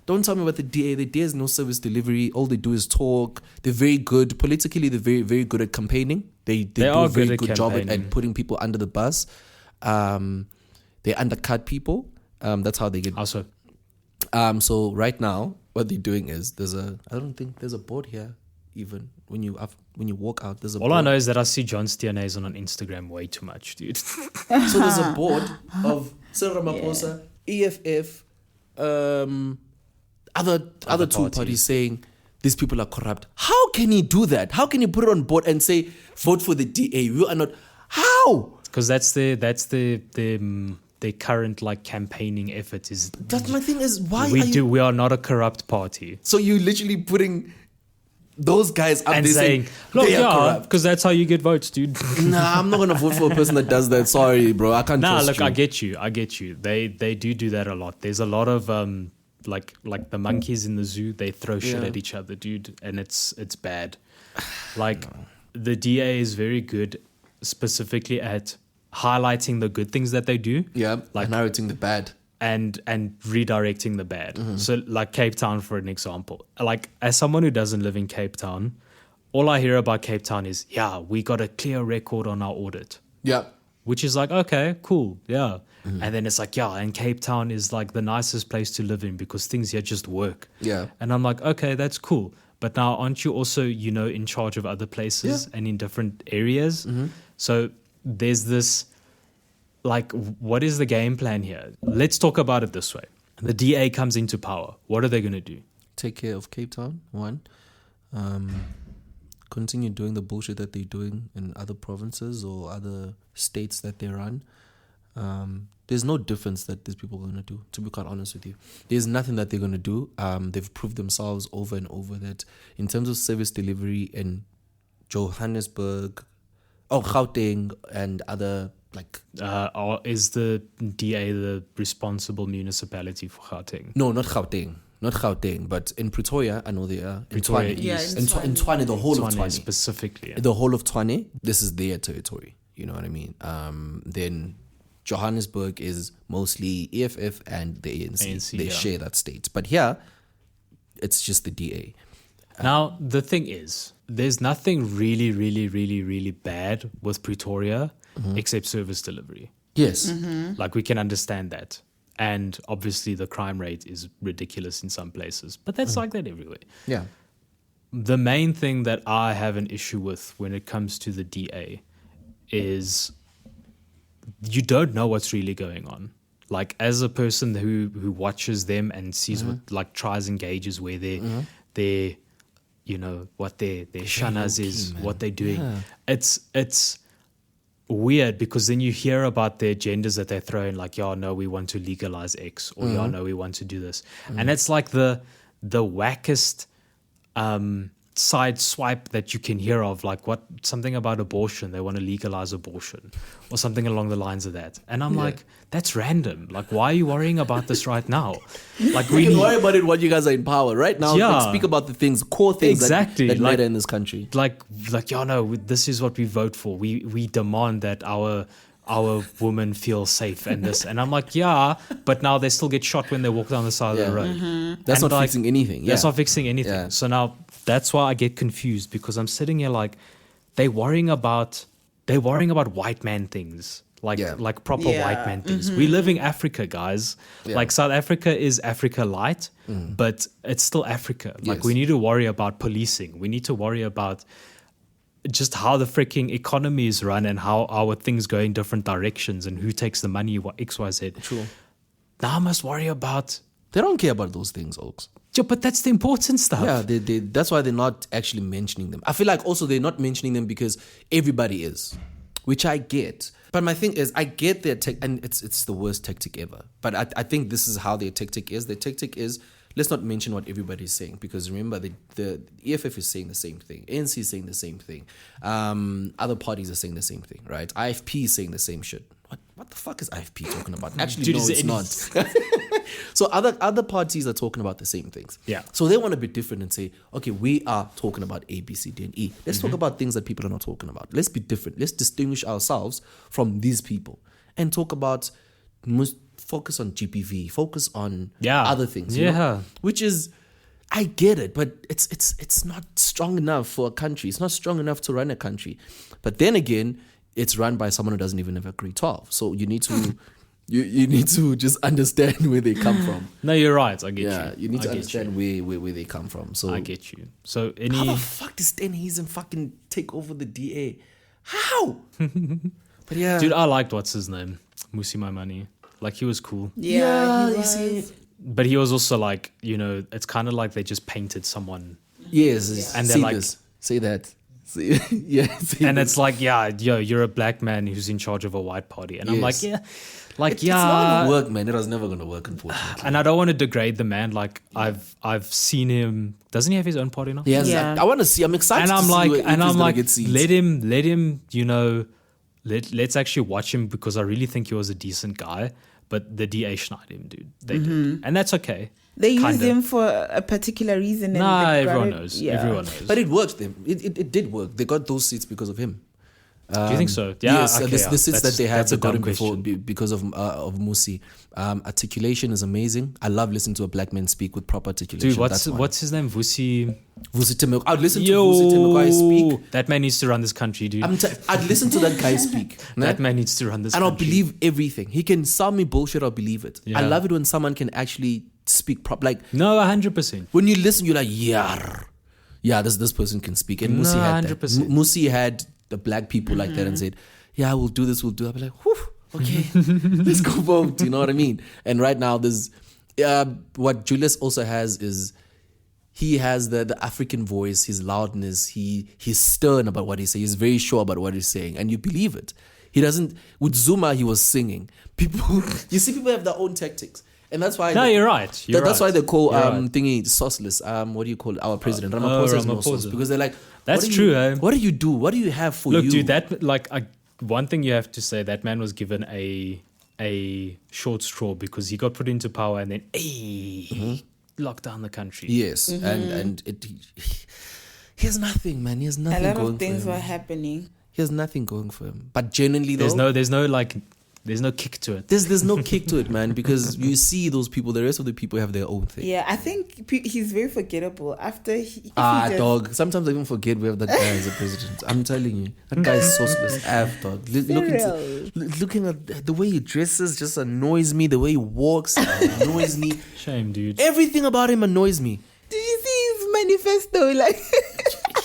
Don't tell me about the DA. The DA has no service delivery. All they do is talk. They're very good politically. They're very, very good at campaigning. They do are a very good at good job campaigning. at putting people under the bus. They undercut people. That's how they get. Also, So right now, what they're doing is I don't think there's a board here. Even when you walk out, there's a all board. I know is that I see John Stiernays on Instagram way too much, dude. So there's a board of Cyril Ramaphosa, EFF, other two parties. parties saying these people are corrupt. How can he do that? How can he put it on board and say vote for the DA? We are not. How? Because that's the current like campaigning effort is. That's my thing. Is why We are not a corrupt party. So you literally putting those guys up And there saying, look, they are yeah, corrupt. because that's how you get votes, dude. Nah, I'm not gonna vote for a person that does that. Sorry, bro. I can't. Nah, trust look, you. I get you. They do that a lot. There's a lot of like the monkeys in the zoo. They throw shit Yeah. at each other, dude, and it's bad. Like the DA is very good, specifically at highlighting the good things that they do. Yeah, like narrating the bad. and redirecting the bad. So like Cape Town, for an example. Like as someone who doesn't live in Cape Town, all I hear about Cape Town is, yeah, we got a clear record on our audit. Yeah. Which is like, okay, cool, yeah. And then it's like, yeah, and Cape Town is like the nicest place to live in because things here just work. Yeah. And I'm like, okay, that's cool. But now aren't you also, in charge of other places and in different areas? So there's this, like, what is the game plan here? Let's talk about it this way. The DA comes into power. What are they going to do? Take care of Cape Town, one. Continue doing the bullshit that they're doing in other provinces or other states that they run. there's no difference that these people are going to do, to be quite honest with you. There's nothing that they're going to do. They've proved themselves over and over that in terms of service delivery in Johannesburg, Gauteng, and other like... is the DA the responsible municipality for Gauteng? No, not Gauteng. Not Gauteng, but in Pretoria, I know they are. Pretoria in East. In Tshwane, the whole of Tshwane Tshwane. specifically. Yeah. The whole of Tshwane, this is their territory. You know what I mean? Then Johannesburg is mostly EFF and the ANC. They share that state. But here, it's just the DA. Now, the thing is, there's nothing really, really, really, really bad with Pretoria except service delivery. Yes. Like, we can understand that. And obviously, the crime rate is ridiculous in some places. But that's like that everywhere. Yeah. The main thing that I have an issue with when it comes to the DA is you don't know what's really going on. Like, as a person who watches them and sees what, like, tries engages where their you know, what their shanas is, what they're doing. It's weird because then you hear about the agendas that they're throwing, like, yeah, no, we want to legalize X, or yeah, no, we want to do this. And it's like the wackest side swipe that you can hear of, like something about abortion, they want to legalize abortion or something along the lines of that. And I'm like, that's random. Like, why are you worrying about this right now? Like, we can worry about it when you guys are in power. Right now, like, speak about the things, core things that matter in this country. Like, yeah, no, this is what we vote for. We demand that our women feel safe and this. And I'm like, yeah, but now they still get shot when they walk down the side of the road. That's not fixing anything. That's not fixing anything. Yeah. So now that's why I get confused, because I'm sitting here like, they're worrying about white man things. Like proper white man things. We live in Africa, guys. Like, South Africa is Africa light, but it's still Africa. Like, we need to worry about policing. We need to worry about just how the freaking economy is run and how our things go in different directions and who takes the money, X, Y, Z. True. Now I must worry about... They don't care about those things, Oaks. Yeah, but that's the important stuff. Yeah, that's why they're not actually mentioning them. I feel like also they're not mentioning them because everybody is, which I get. But my thing is, I get their tech, and it's the worst tactic ever. But I think this is how their tactic is. Their tactic is, let's not mention what everybody's saying, because remember, the EFF is saying the same thing. ANC is saying the same thing. Other parties are saying the same thing, right? IFP is saying the same shit. What the fuck is IFP talking about? Actually, dude, no, it's not. So other parties are talking about the same things. Yeah. So they want to be different and say, okay, we are talking about A, B, C, D, and E. Let's talk about things that people are not talking about. Let's be different. Let's distinguish ourselves from these people and talk about, focus on GPV, focus on other things. You know? Which is, I get it, but it's not strong enough for a country. It's not strong enough to run a country. But then again, it's run by someone who doesn't even have a grade 12. So you need to... You need to just understand where they come from. No, you're right. I get you. Yeah, you need to understand where they come from. So I get you. So how the fuck does Stan Heesen fucking take over the DA? How? But yeah, dude, I liked what's his name, Musi Maimane. Like, he was cool. Yeah, you see. But he was also like, you know, it's kind of like they just painted someone. Yes, and they're like, say that. And it's like, you're a black man who's in charge of a white party, and I'm like, it's not gonna work, man. It was never gonna work, unfortunately. And I don't want to degrade the man. Like, I've seen him. Doesn't he have his own party now? Yeah. I want to see. I'm excited. And I'm to like, see and I'm like, let him. You know, let's actually watch him, because I really think he was a decent guy. But the DA schneid him, dude. They did, and that's okay. They used him for a particular reason. Everyone knows. Yeah. Everyone knows. But it worked. It did work. They got those seats because of him. Do you think so? Yeah. Yes, okay, the seats that they had, they got him before because of Musi. Articulation is amazing. I love listening to a black man speak with proper articulation. Dude, what's his name? Vusi Temeko. I'd listen to Vusi Temeko speak. That man needs to run this country, dude. I'd listen to that guy speak. That man needs to run this country. And country. I'll believe everything. He can sell me bullshit, I'll believe it. Yeah. I love it when someone can actually speak proper. Like, no, 100%. When you listen, you're like, this person can speak. And Musi had that. Musi had the black people like that and said, we'll do this, we'll do that. I'll be like, whew, okay, let's go vote. You know what I mean? And right now, there's what Julius also has is he has the African voice, his loudness. He's stern about what he's saying. He's very sure about what he's saying, and you believe it. He doesn't. With Zuma, he was singing. People, you see, people have their own tactics, and that's why. No, you're right. That's why they call You're right. thingy sauceless. What do you call it? Our president Ramaphosa is no sauce, because they're like, That's true. What do you do? What do you have for Look, you? dude, that like one thing you have to say, that man was given a short straw because he got put into power and then locked down the country. Yes, and he has nothing, man. He has nothing. A lot going of things for him. were happening. He has nothing going for him. But genuinely, though, There's no kick to it. there's no kick to it, man. Because you see those people. The rest of the people have their own thing. Yeah, I think he's very forgettable. After Dog. Sometimes I even forget we have that guy as a president. I'm telling you, that guy is sauceless. Dog. Looking at the way he dresses just annoys me. The way he walks annoys me. Shame, dude. Everything about him annoys me. Did you see his manifesto? Like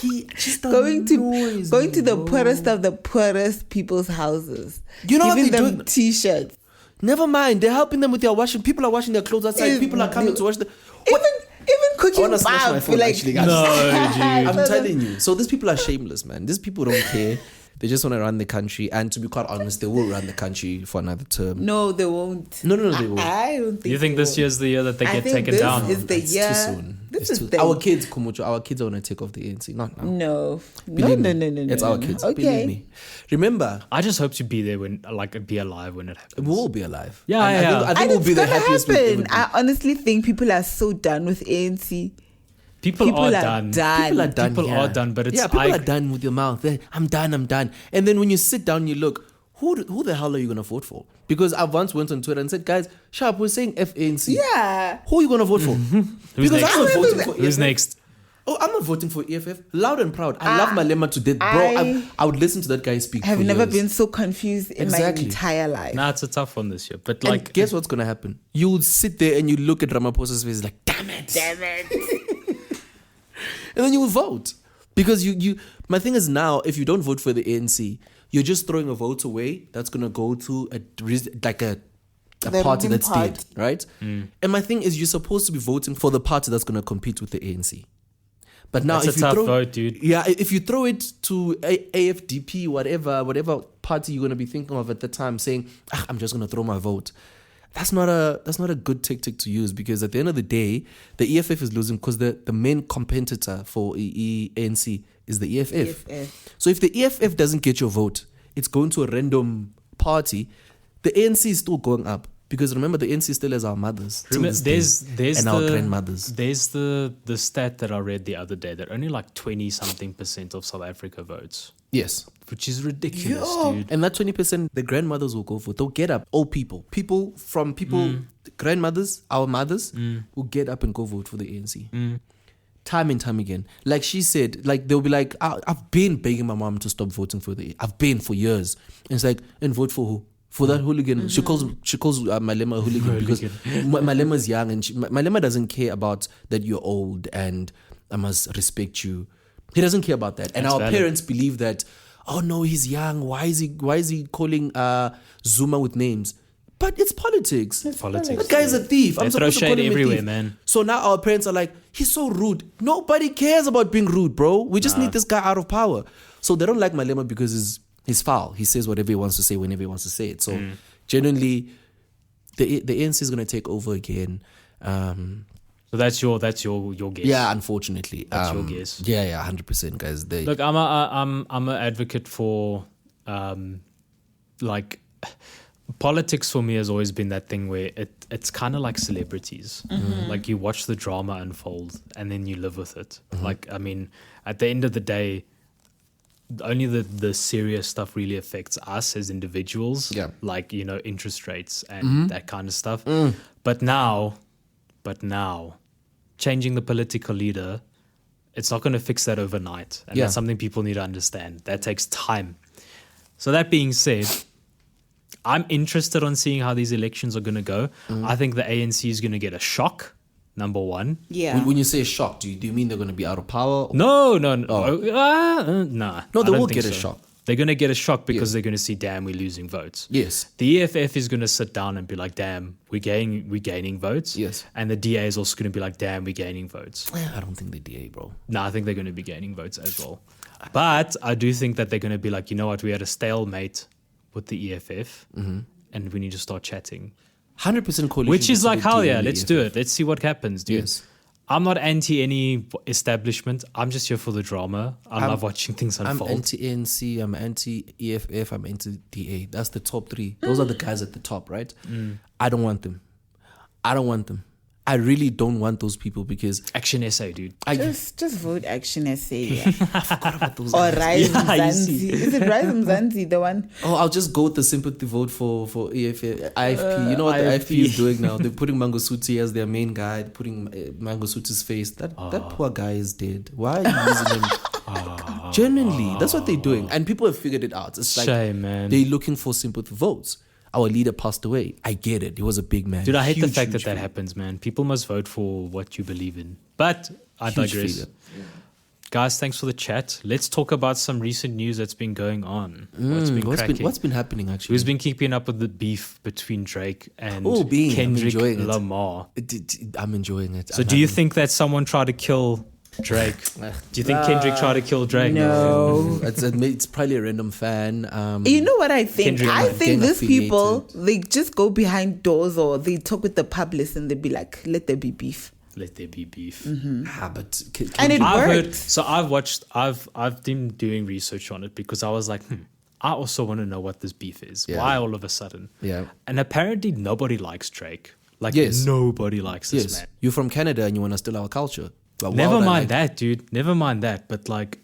He just going to annoys the me, poorest of the poorest people's houses. You know what giving they them do? T-shirts. Never mind. They're helping them with their washing. People are washing their clothes outside. People are coming to wash the. Even cooking I wanna smash my pap, phone, like, actually, guys. No, dude. I'm telling you. So these people are shameless, man. These people don't care. They just want to run the country. And to be quite honest, they will run the country for another term. No, they won't. No, they won't. I don't think. You think they this will. year's the year that they I get think taken this down? is the It's year. too soon. This It's is too, our kids, Kumucho, our kids are going to take off the ANC. Not now. No. Believe me. No. It's our kids. Okay. Believe me. Remember, I just hope to be there be alive when it happens. we'll all be alive. Yeah, And yeah. I think And we'll it's be the gonna happiest we've ever happen. been. I honestly think people are so done with ANC. People are done. People are done. People yeah. are done, but it's people are done with your mouth. I'm done. And then when you sit down, you look. Who the hell are you gonna vote for? Because I once went on Twitter and said, guys, sharp, we're saying FANC. Yeah. Who are you gonna vote for? Because next? I'm not voting for Who's EFF. next? Oh, I'm not voting for EFF. Loud and proud. I love Malema to death, bro. I would listen to that guy speak. I have for never years. been so confused in Exactly. my entire life. Nah, it's a tough one this year. But And like, guess what's gonna happen? You'll sit there and you look at Ramaphosa's face like, damn it. And then you will vote. Because you my thing is now, if you don't vote for the ANC, you're just throwing a vote away that's gonna go to a The party ruling that's part. dead, right? And my thing is, you're supposed to be voting for the party that's gonna compete with the ANC. But now, That's if a you tough throw, vote, dude. Yeah, if you throw it to AFDP, whatever party you're gonna be thinking of at the time, saying, "I'm just gonna throw my vote," that's not a good tactic to use, because at the end of the day, the EFF is losing because the main competitor for ANC is the EFF. So if the EFF doesn't get your vote, it's going to a random party. The ANC is still going up, because remember, the ANC still has our mothers till this day, and our grandmothers. There's the stat that I read the other day that only like 20-something% of South Africa votes, Yes. which is ridiculous, dude. And that 20%, the grandmothers will go for. They'll get up. Old people, grandmothers, our mothers, will get up and go vote for the ANC. Time and time again. Like she said, like they'll be like, I've been begging my mom to stop voting for I've been for years. And it's like, and vote for who? For that hooligan. She calls Malema a hooligan because Malema's young, and Malema doesn't care about that you're old and I must respect you. He doesn't care about that. And That's our valid. parents believe that, oh no, he's young. Why is he calling Zuma with names? But it's politics. Politics. That guy is a thief. They I'm throw supposed to call shade him a everywhere, thief. man. So now our parents are like, he's so rude. Nobody cares about being rude, bro. We just need this guy out of power. So they don't like Malema because he's foul. He says whatever he wants to say whenever he wants to say it. So genuinely, the ANC is going to take over again. So that's your guess. Yeah, unfortunately. That's your guess. Yeah, 100%, guys. Look, I'm an advocate for like politics. For me has always been that thing where it's kind of like celebrities. Like you watch the drama unfold and then you live with it. Like, I mean, at the end of the day, only the serious stuff really affects us as individuals. Yeah. Like, interest rates and that kind of stuff. But now, changing the political leader, it's not going to fix that overnight. And that's something people need to understand. That takes time. So that being said, I'm interested on seeing how these elections are going to go. I think the ANC is going to get a shock, number one. Yeah. When you say shock, do you mean they're going to be out of power? No. Oh. Nah. No, I they don't will think get a so. shock. They're going to get a shock because they're going to see, damn, we're losing votes. Yes. The EFF is going to sit down and be like, damn, we're gaining votes. Yes. And the DA is also going to be like, damn, we're gaining votes. I don't think the DA, bro. No, I think they're going to be gaining votes as well. But I do think that they're going to be like, you know what, we had a stalemate with the EFF, and we need to start chatting. 100% coalition. Which is like, hell yeah, DA, let's do it. Let's see what happens, dude. Yes. I'm not anti any establishment. I'm just here for the drama. I love watching things unfold. I'm anti-ANC, I'm anti-EFF, I'm anti-DA. That's the top three. Those are the guys at the top, right? I don't want them. I really don't want those people because... Action SA, dude. Just vote Action SA. Yeah. I forgot about those Or guys. Rise Yeah, you Mzansi. see. Is it Rise Mzansi, the one? Oh, I'll just go with the sympathy vote for EFF, IFP. You know what the IFP is doing now? They're putting Mangosuthu as their main guy, putting Mangosuthu's face. That poor guy is dead. Why are you using him? Genuinely, that's what they're doing. And people have figured it out. It's like Shame, man. they're looking for sympathy votes. Our leader passed away. I get it. He was a big man. Dude, I hate the Huge, fact huge that man. happens, man. People must vote for what you believe in. But I Huge digress. figure. Guys, thanks for the chat. Let's talk about some recent news that's been going on. What's been happening actually? Who's been keeping up with the beef between Drake and I'm Kendrick enjoying it. Lamar? I'm enjoying it. So do you think that someone tried to kill Drake? Do you think Kendrick tried to kill Drake? No. It's probably a random fan. You know what I think? Kendrick I Lamar. think these Gang people, affiliated. they just go behind doors or they talk with the public and they be like, let there be beef. Let there be beef. But And it I've heard, works. so I've been doing research on it because I was like, I also want to know what this beef is. Yeah. Why all of a sudden? Yeah. And apparently nobody likes Drake. Like Yes. nobody likes this yes, man. you're from Canada and you want to steal our culture. But Never wild, I mind like- that, dude. Never mind that. But like,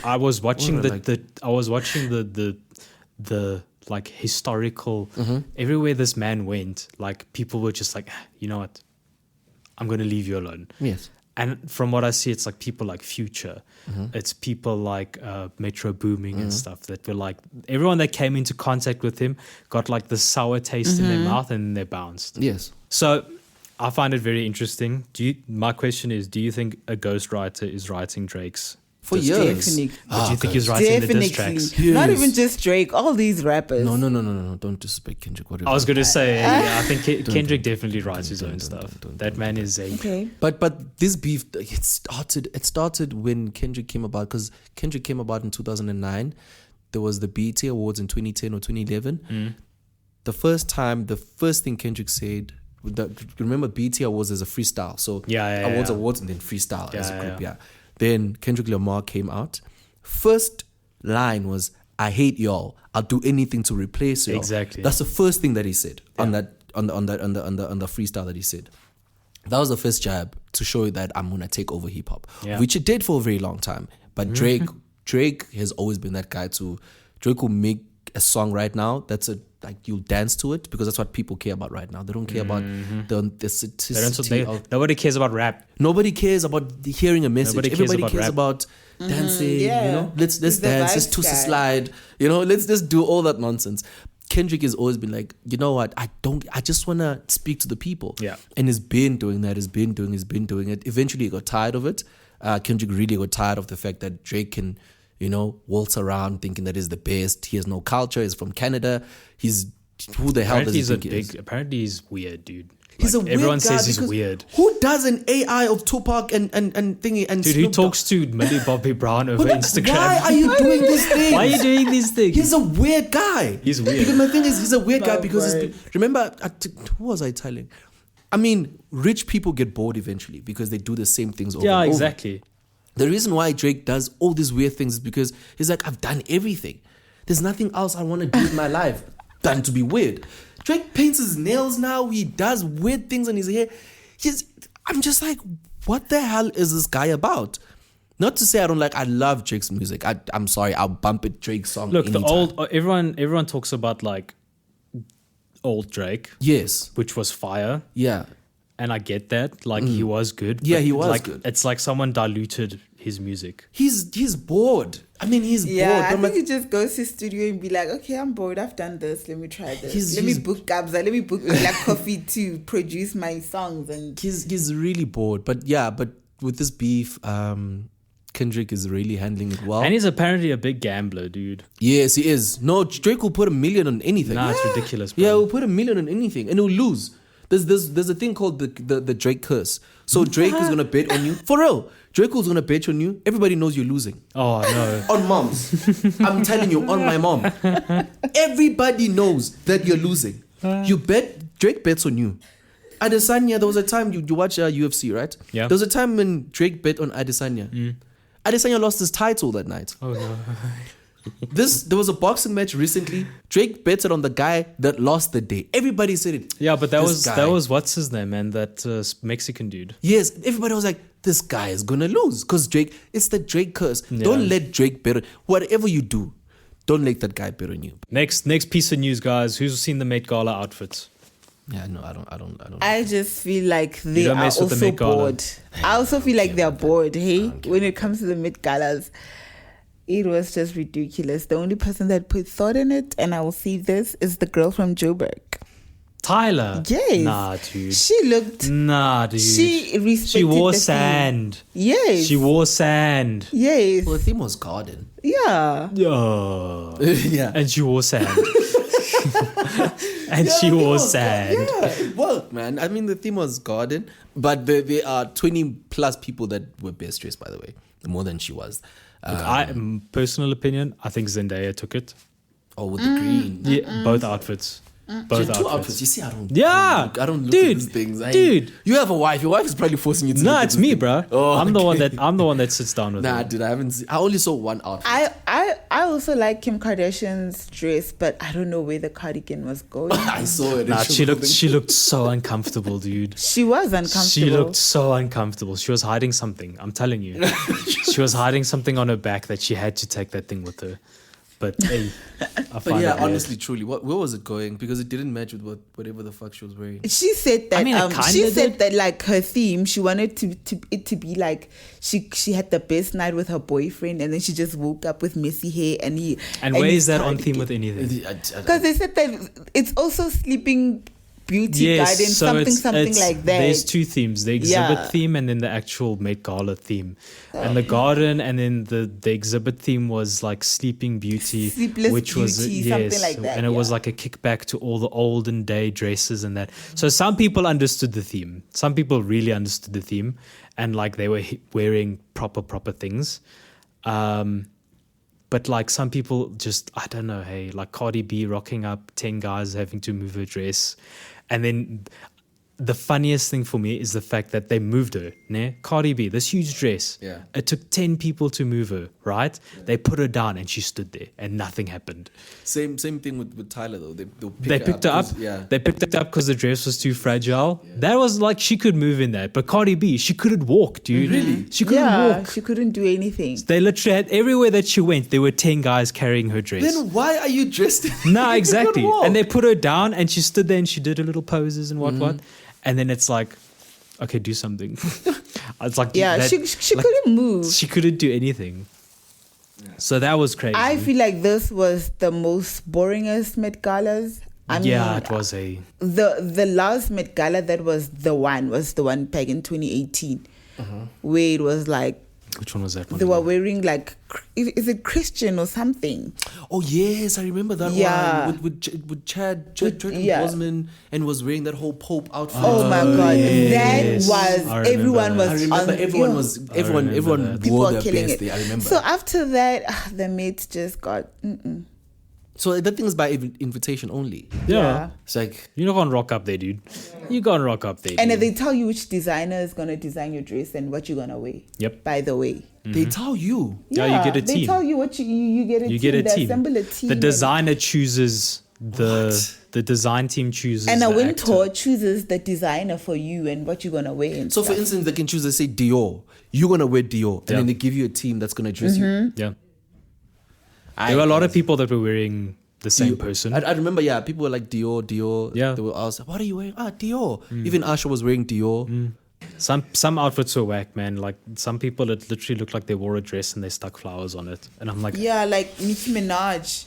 I was watching What I I was watching the like historical. Mm-hmm. Everywhere this man went, like people were just like, you know what, I'm gonna leave you alone. Yes. And from what I see, it's like people like Future. Mm-hmm. It's people like Metro Booming and stuff that were like, everyone that came into contact with him got like the sour taste in their mouth and they bounced. Yes. So I find it very interesting. My question is, do you think a ghostwriter is writing Drake's? For diss years. tracks? Definitely. But do you think he's writing the diss Definitely. tracks? Not Yes. even just Drake, all these rappers. No. Don't disrespect Kendrick. Whatever. I was going to say, yeah, I think Kendrick definitely writes his own don't, stuff. don't, That man is a... Okay. But this beef, it started when Kendrick came about, because Kendrick came about in 2009. There was the BET Awards in 2010 or 2011. The first thing Kendrick said, remember BET Awards as a freestyle. So Yeah, awards and then freestyle as a Yeah, group, yeah. Then Kendrick Lamar came out. First line was, "I hate y'all. I'll do anything to replace y'all." Exactly. That's the first thing that he said on the freestyle that he said. That was the first jab to show you that I'm gonna take over hip hop, Yeah. which it did for a very long time. But Drake has always been that guy. Drake will make a song right now that's you'll dance to it because that's what people care about right now. They don't care about the authenticity of. Nobody cares about rap. Nobody cares about hearing a message. Nobody cares Everybody about cares rap. about dancing. yeah. You know, let's He's the dance. vibes Let's twist a guy. slide. You know, let's just do all that nonsense. Kendrick has always been like, you know what? I just want to speak to the people. Yeah. And he's been doing that. He's been doing it. Eventually he got tired of it. Kendrick really got tired of the fact that Drake can, waltz around thinking that he's the best. He has no culture. He's from Canada. Who the hell does he think he is? Apparently he's weird, dude. He's a Like, weird everyone guy says he's because weird. Who does an AI of Tupac and thingy and Dude, who Snoop Dogg? talks to Millie Bobby Brown over But Instagram? Why are you doing these things? Why are you doing these things? He's a weird guy. He's weird. Because my thing is, he's a weird guy Oh, because boy. remember, who was I telling? I mean, rich people get bored eventually because they do the same things over Yeah, and over. exactly. The reason why Drake does all these weird things is because he's like, I've done everything. There's nothing else I want to do with my life than to be weird. Drake paints his nails now. He does weird things on his hair. I'm just like, what the hell is this guy about? Not to say I love Drake's music. I'm sorry, I'll bump it Drake's song. Look, anytime. everyone talks about like old Drake, Yes. which was fire, Yeah. and I get that. Like he was good. Yeah, but he was like, good. It's like someone diluted his music. He's bored. I mean, he's Yeah, bored. I But think he just goes to studio and be like, okay, I'm bored. I've done this. Let me try this. Let me he's- book Gabza. Let me book Black Coffee to produce my songs. And he's really bored. But yeah, with this beef, Kendrick is really handling it well. And he's apparently a big gambler, dude. Yes, he is. No, Drake will put $1 million on anything. Nah, it's ridiculous, bro. Yeah, he'll put $1 million on anything and he'll lose. There's a thing called the Drake curse. So Drake is gonna bet on you for real. Drake was gonna bet on you. Everybody knows you're losing. Oh no. On moms, I'm telling you, on my mom. Everybody knows that you're losing. You bet. Drake bets on you. Adesanya, there was a time you watch UFC, right? Yeah. There was a time when Drake bet on Adesanya. Adesanya lost his title that night. Oh no. There was a boxing match recently. Drake betted on the guy that lost the day. Everybody said it. Yeah, but that This guy. was what's his name, man? That Mexican dude. Yes, everybody was like, this guy is gonna lose because Drake. It's the Drake curse. Yeah. Don't let Drake bet on whatever you do. Don't let that guy bet on you. Next piece of news, guys. Who's seen the Met Gala outfits? Yeah, no, I don't. I just feel like they don't are mess with the also Met Gala. bored. I also feel like they're bored, hey? When it comes to the Met Galas, it was just ridiculous. The only person that put thought in it, and I will see this, is the girl from Joburg. Tyler. Yes. Nah, dude. She looked... Nah, dude. She respected She wore the theme. sand. Yes. She wore sand. Yes. Well, the theme was garden. Yeah. Yeah. Yeah. And she wore sand. And she wore sand. Yeah, it worked, man. I mean, the theme was garden, but there are 20 plus people that were best dressed, by the way, more than she was. Personal opinion, I think Zendaya took it. Oh, with the green. Yeah, both outfits. Both Two outfits. outfits. You see, I don't look dude, at these things. dude. You have a wife. Your wife is probably forcing you to. No, look at it's these me, things. bro. Oh, I'm the one that sits down with Nah, her. dude, I haven't seen. I only saw one outfit. I also like Kim Kardashian's dress, but I don't know where the cardigan was going. I saw it. Nah, she looked so uncomfortable, dude. She was uncomfortable. She looked so uncomfortable. She was hiding something. I'm telling you. She was hiding something on her back that she had to take that thing with her. But hey, I But find yeah, it weird. honestly, truly, where was it going? Because it didn't match with whatever the fuck she was wearing. She said that. I mean, it kinda she said did. that like her theme, she wanted it to be like she had the best night with her boyfriend, and then she just woke up with messy hair, and where is that on theme with anything? Because they said that it's also Sleeping Beauty Garden, something like that. There's two themes: the exhibit Yeah. theme and then the actual Met Gala theme. And the garden, and then the exhibit theme was like Sleeping Beauty, Sleepless which was Beauty, something like that, and it was yeah. like a kickback to all the olden day dresses and that. So some people understood the theme. Some people really understood the theme, and like they were wearing proper things. But like some people just, I don't know, hey, like Cardi B rocking up 10 guys having to move her dress. And then the funniest thing for me is the fact that they moved her, ne? Cardi B, this huge dress. Yeah. It took 10 people to move her, right? Yeah. They put her down and she stood there and nothing happened. Same thing with Tyler though. They picked her up. Yeah. They picked it up because the dress was too fragile. Yeah. That was like, she could move in that. But Cardi B, she couldn't walk, dude. Really? She couldn't walk. She couldn't do anything. They literally had, everywhere that she went, there were 10 guys carrying her dress. Then why are you dressed? No, exactly. And they put her down and she stood there and she did her little poses and what. And then it's like, okay, do something. It's like, yeah, she like, couldn't move. She couldn't do anything. Yeah. So that was crazy. I feel like this was the most boringest Met Galas. I mean, it was the last Met Gala that was the one back in 2018, where it was like, which one was that one? They were wearing like, is it Christian or something? Oh yes, I remember that one with Chad Boseman, and was wearing that whole Pope outfit. Oh my God, yes. that was everyone that. was. I remember everyone people wore were their killing best. it. I remember. So after that, the Met just got. So that thing is by invitation only. Yeah. It's like, you're not gonna rock up there, dude. You gonna rock up there. And dude. they tell you which designer is gonna design your dress and what you're gonna wear. Yep. By the way. they tell you. Yeah, you get a team. They tell you what you get a team. Get a They team. assemble a team. The designer chooses the design team chooses. And a the mentor actor. chooses the designer for you and what you're gonna wear. And So stuff. for instance, they can choose, they say Dior. You're gonna wear Dior, and then they give you a team that's gonna dress you. Yeah. There were a lot of people that were wearing the same person. I remember, people were like Dior. Yeah. They were asked, what are you wearing? Dior. Even Asha was wearing Dior. Some outfits were whack, man. Like some people, it literally looked like they wore a dress and they stuck flowers on it. And I'm like, yeah, like Nicki Minaj.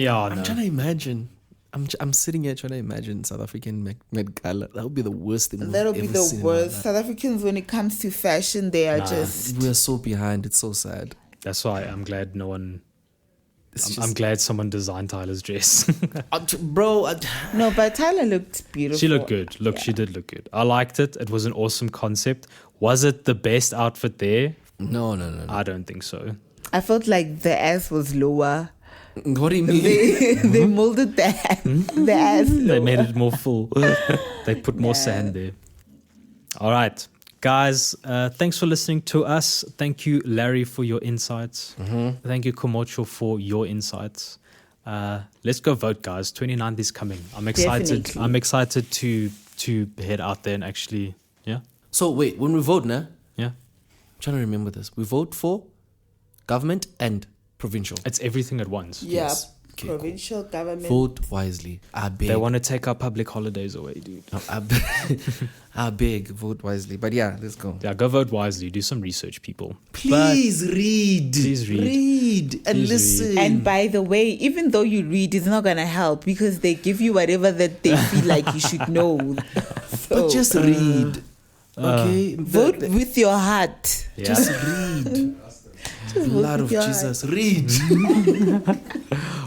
I'm Trying to imagine. I'm sitting here trying to imagine South African Met Gala. That would be the worst thing. That'll be the worst. South Africans, when it comes to fashion, they are just. We're so behind. It's so sad. That's why I'm glad no one. I'm glad someone designed Tyler's dress. Bro, No, but Tyler looked beautiful. She looked good. She did look good. I liked it. It was an awesome concept. Was it the best outfit there? no. I don't think so. I felt like the ass was lower. What do you mean? They molded the ass lower. They made it more full. They put more sand there. All right. Guys, thanks for listening to us. Thank you, Larry, for your insights. Thank you, Komocho, for your insights. Let's go vote, guys. 29th is coming. I'm excited. Definitely. I'm excited to head out there and actually, yeah. So wait, when we vote, nah? Yeah. I'm trying to remember this. We vote for government and provincial. It's everything at once. Yeah, Yes. Okay, provincial government. Vote wisely. I beg. They want to take our public holidays away, dude. No, I beg. Vote wisely. But yeah, let's go. Yeah, go vote wisely. Do some research, people. Please read. Please read. Read and Please listen. And by the way, even though you read, it's not gonna help because they give you whatever that they feel like you should know. But just read. Okay? Vote with your heart. Yeah. Just read. Just vote Blood with of your Jesus. Read.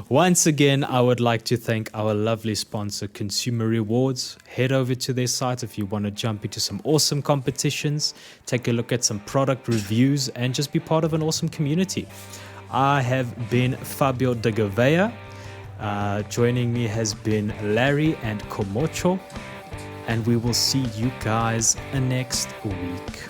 Once again, I would like to thank our lovely sponsor, Consumer Rewards. Head over to their site if you want to jump into some awesome competitions, take a look at some product reviews, and just be part of an awesome community. I have been Fabio de Gouveia. Joining me has been Larry and Komocho. And we will see you guys next week.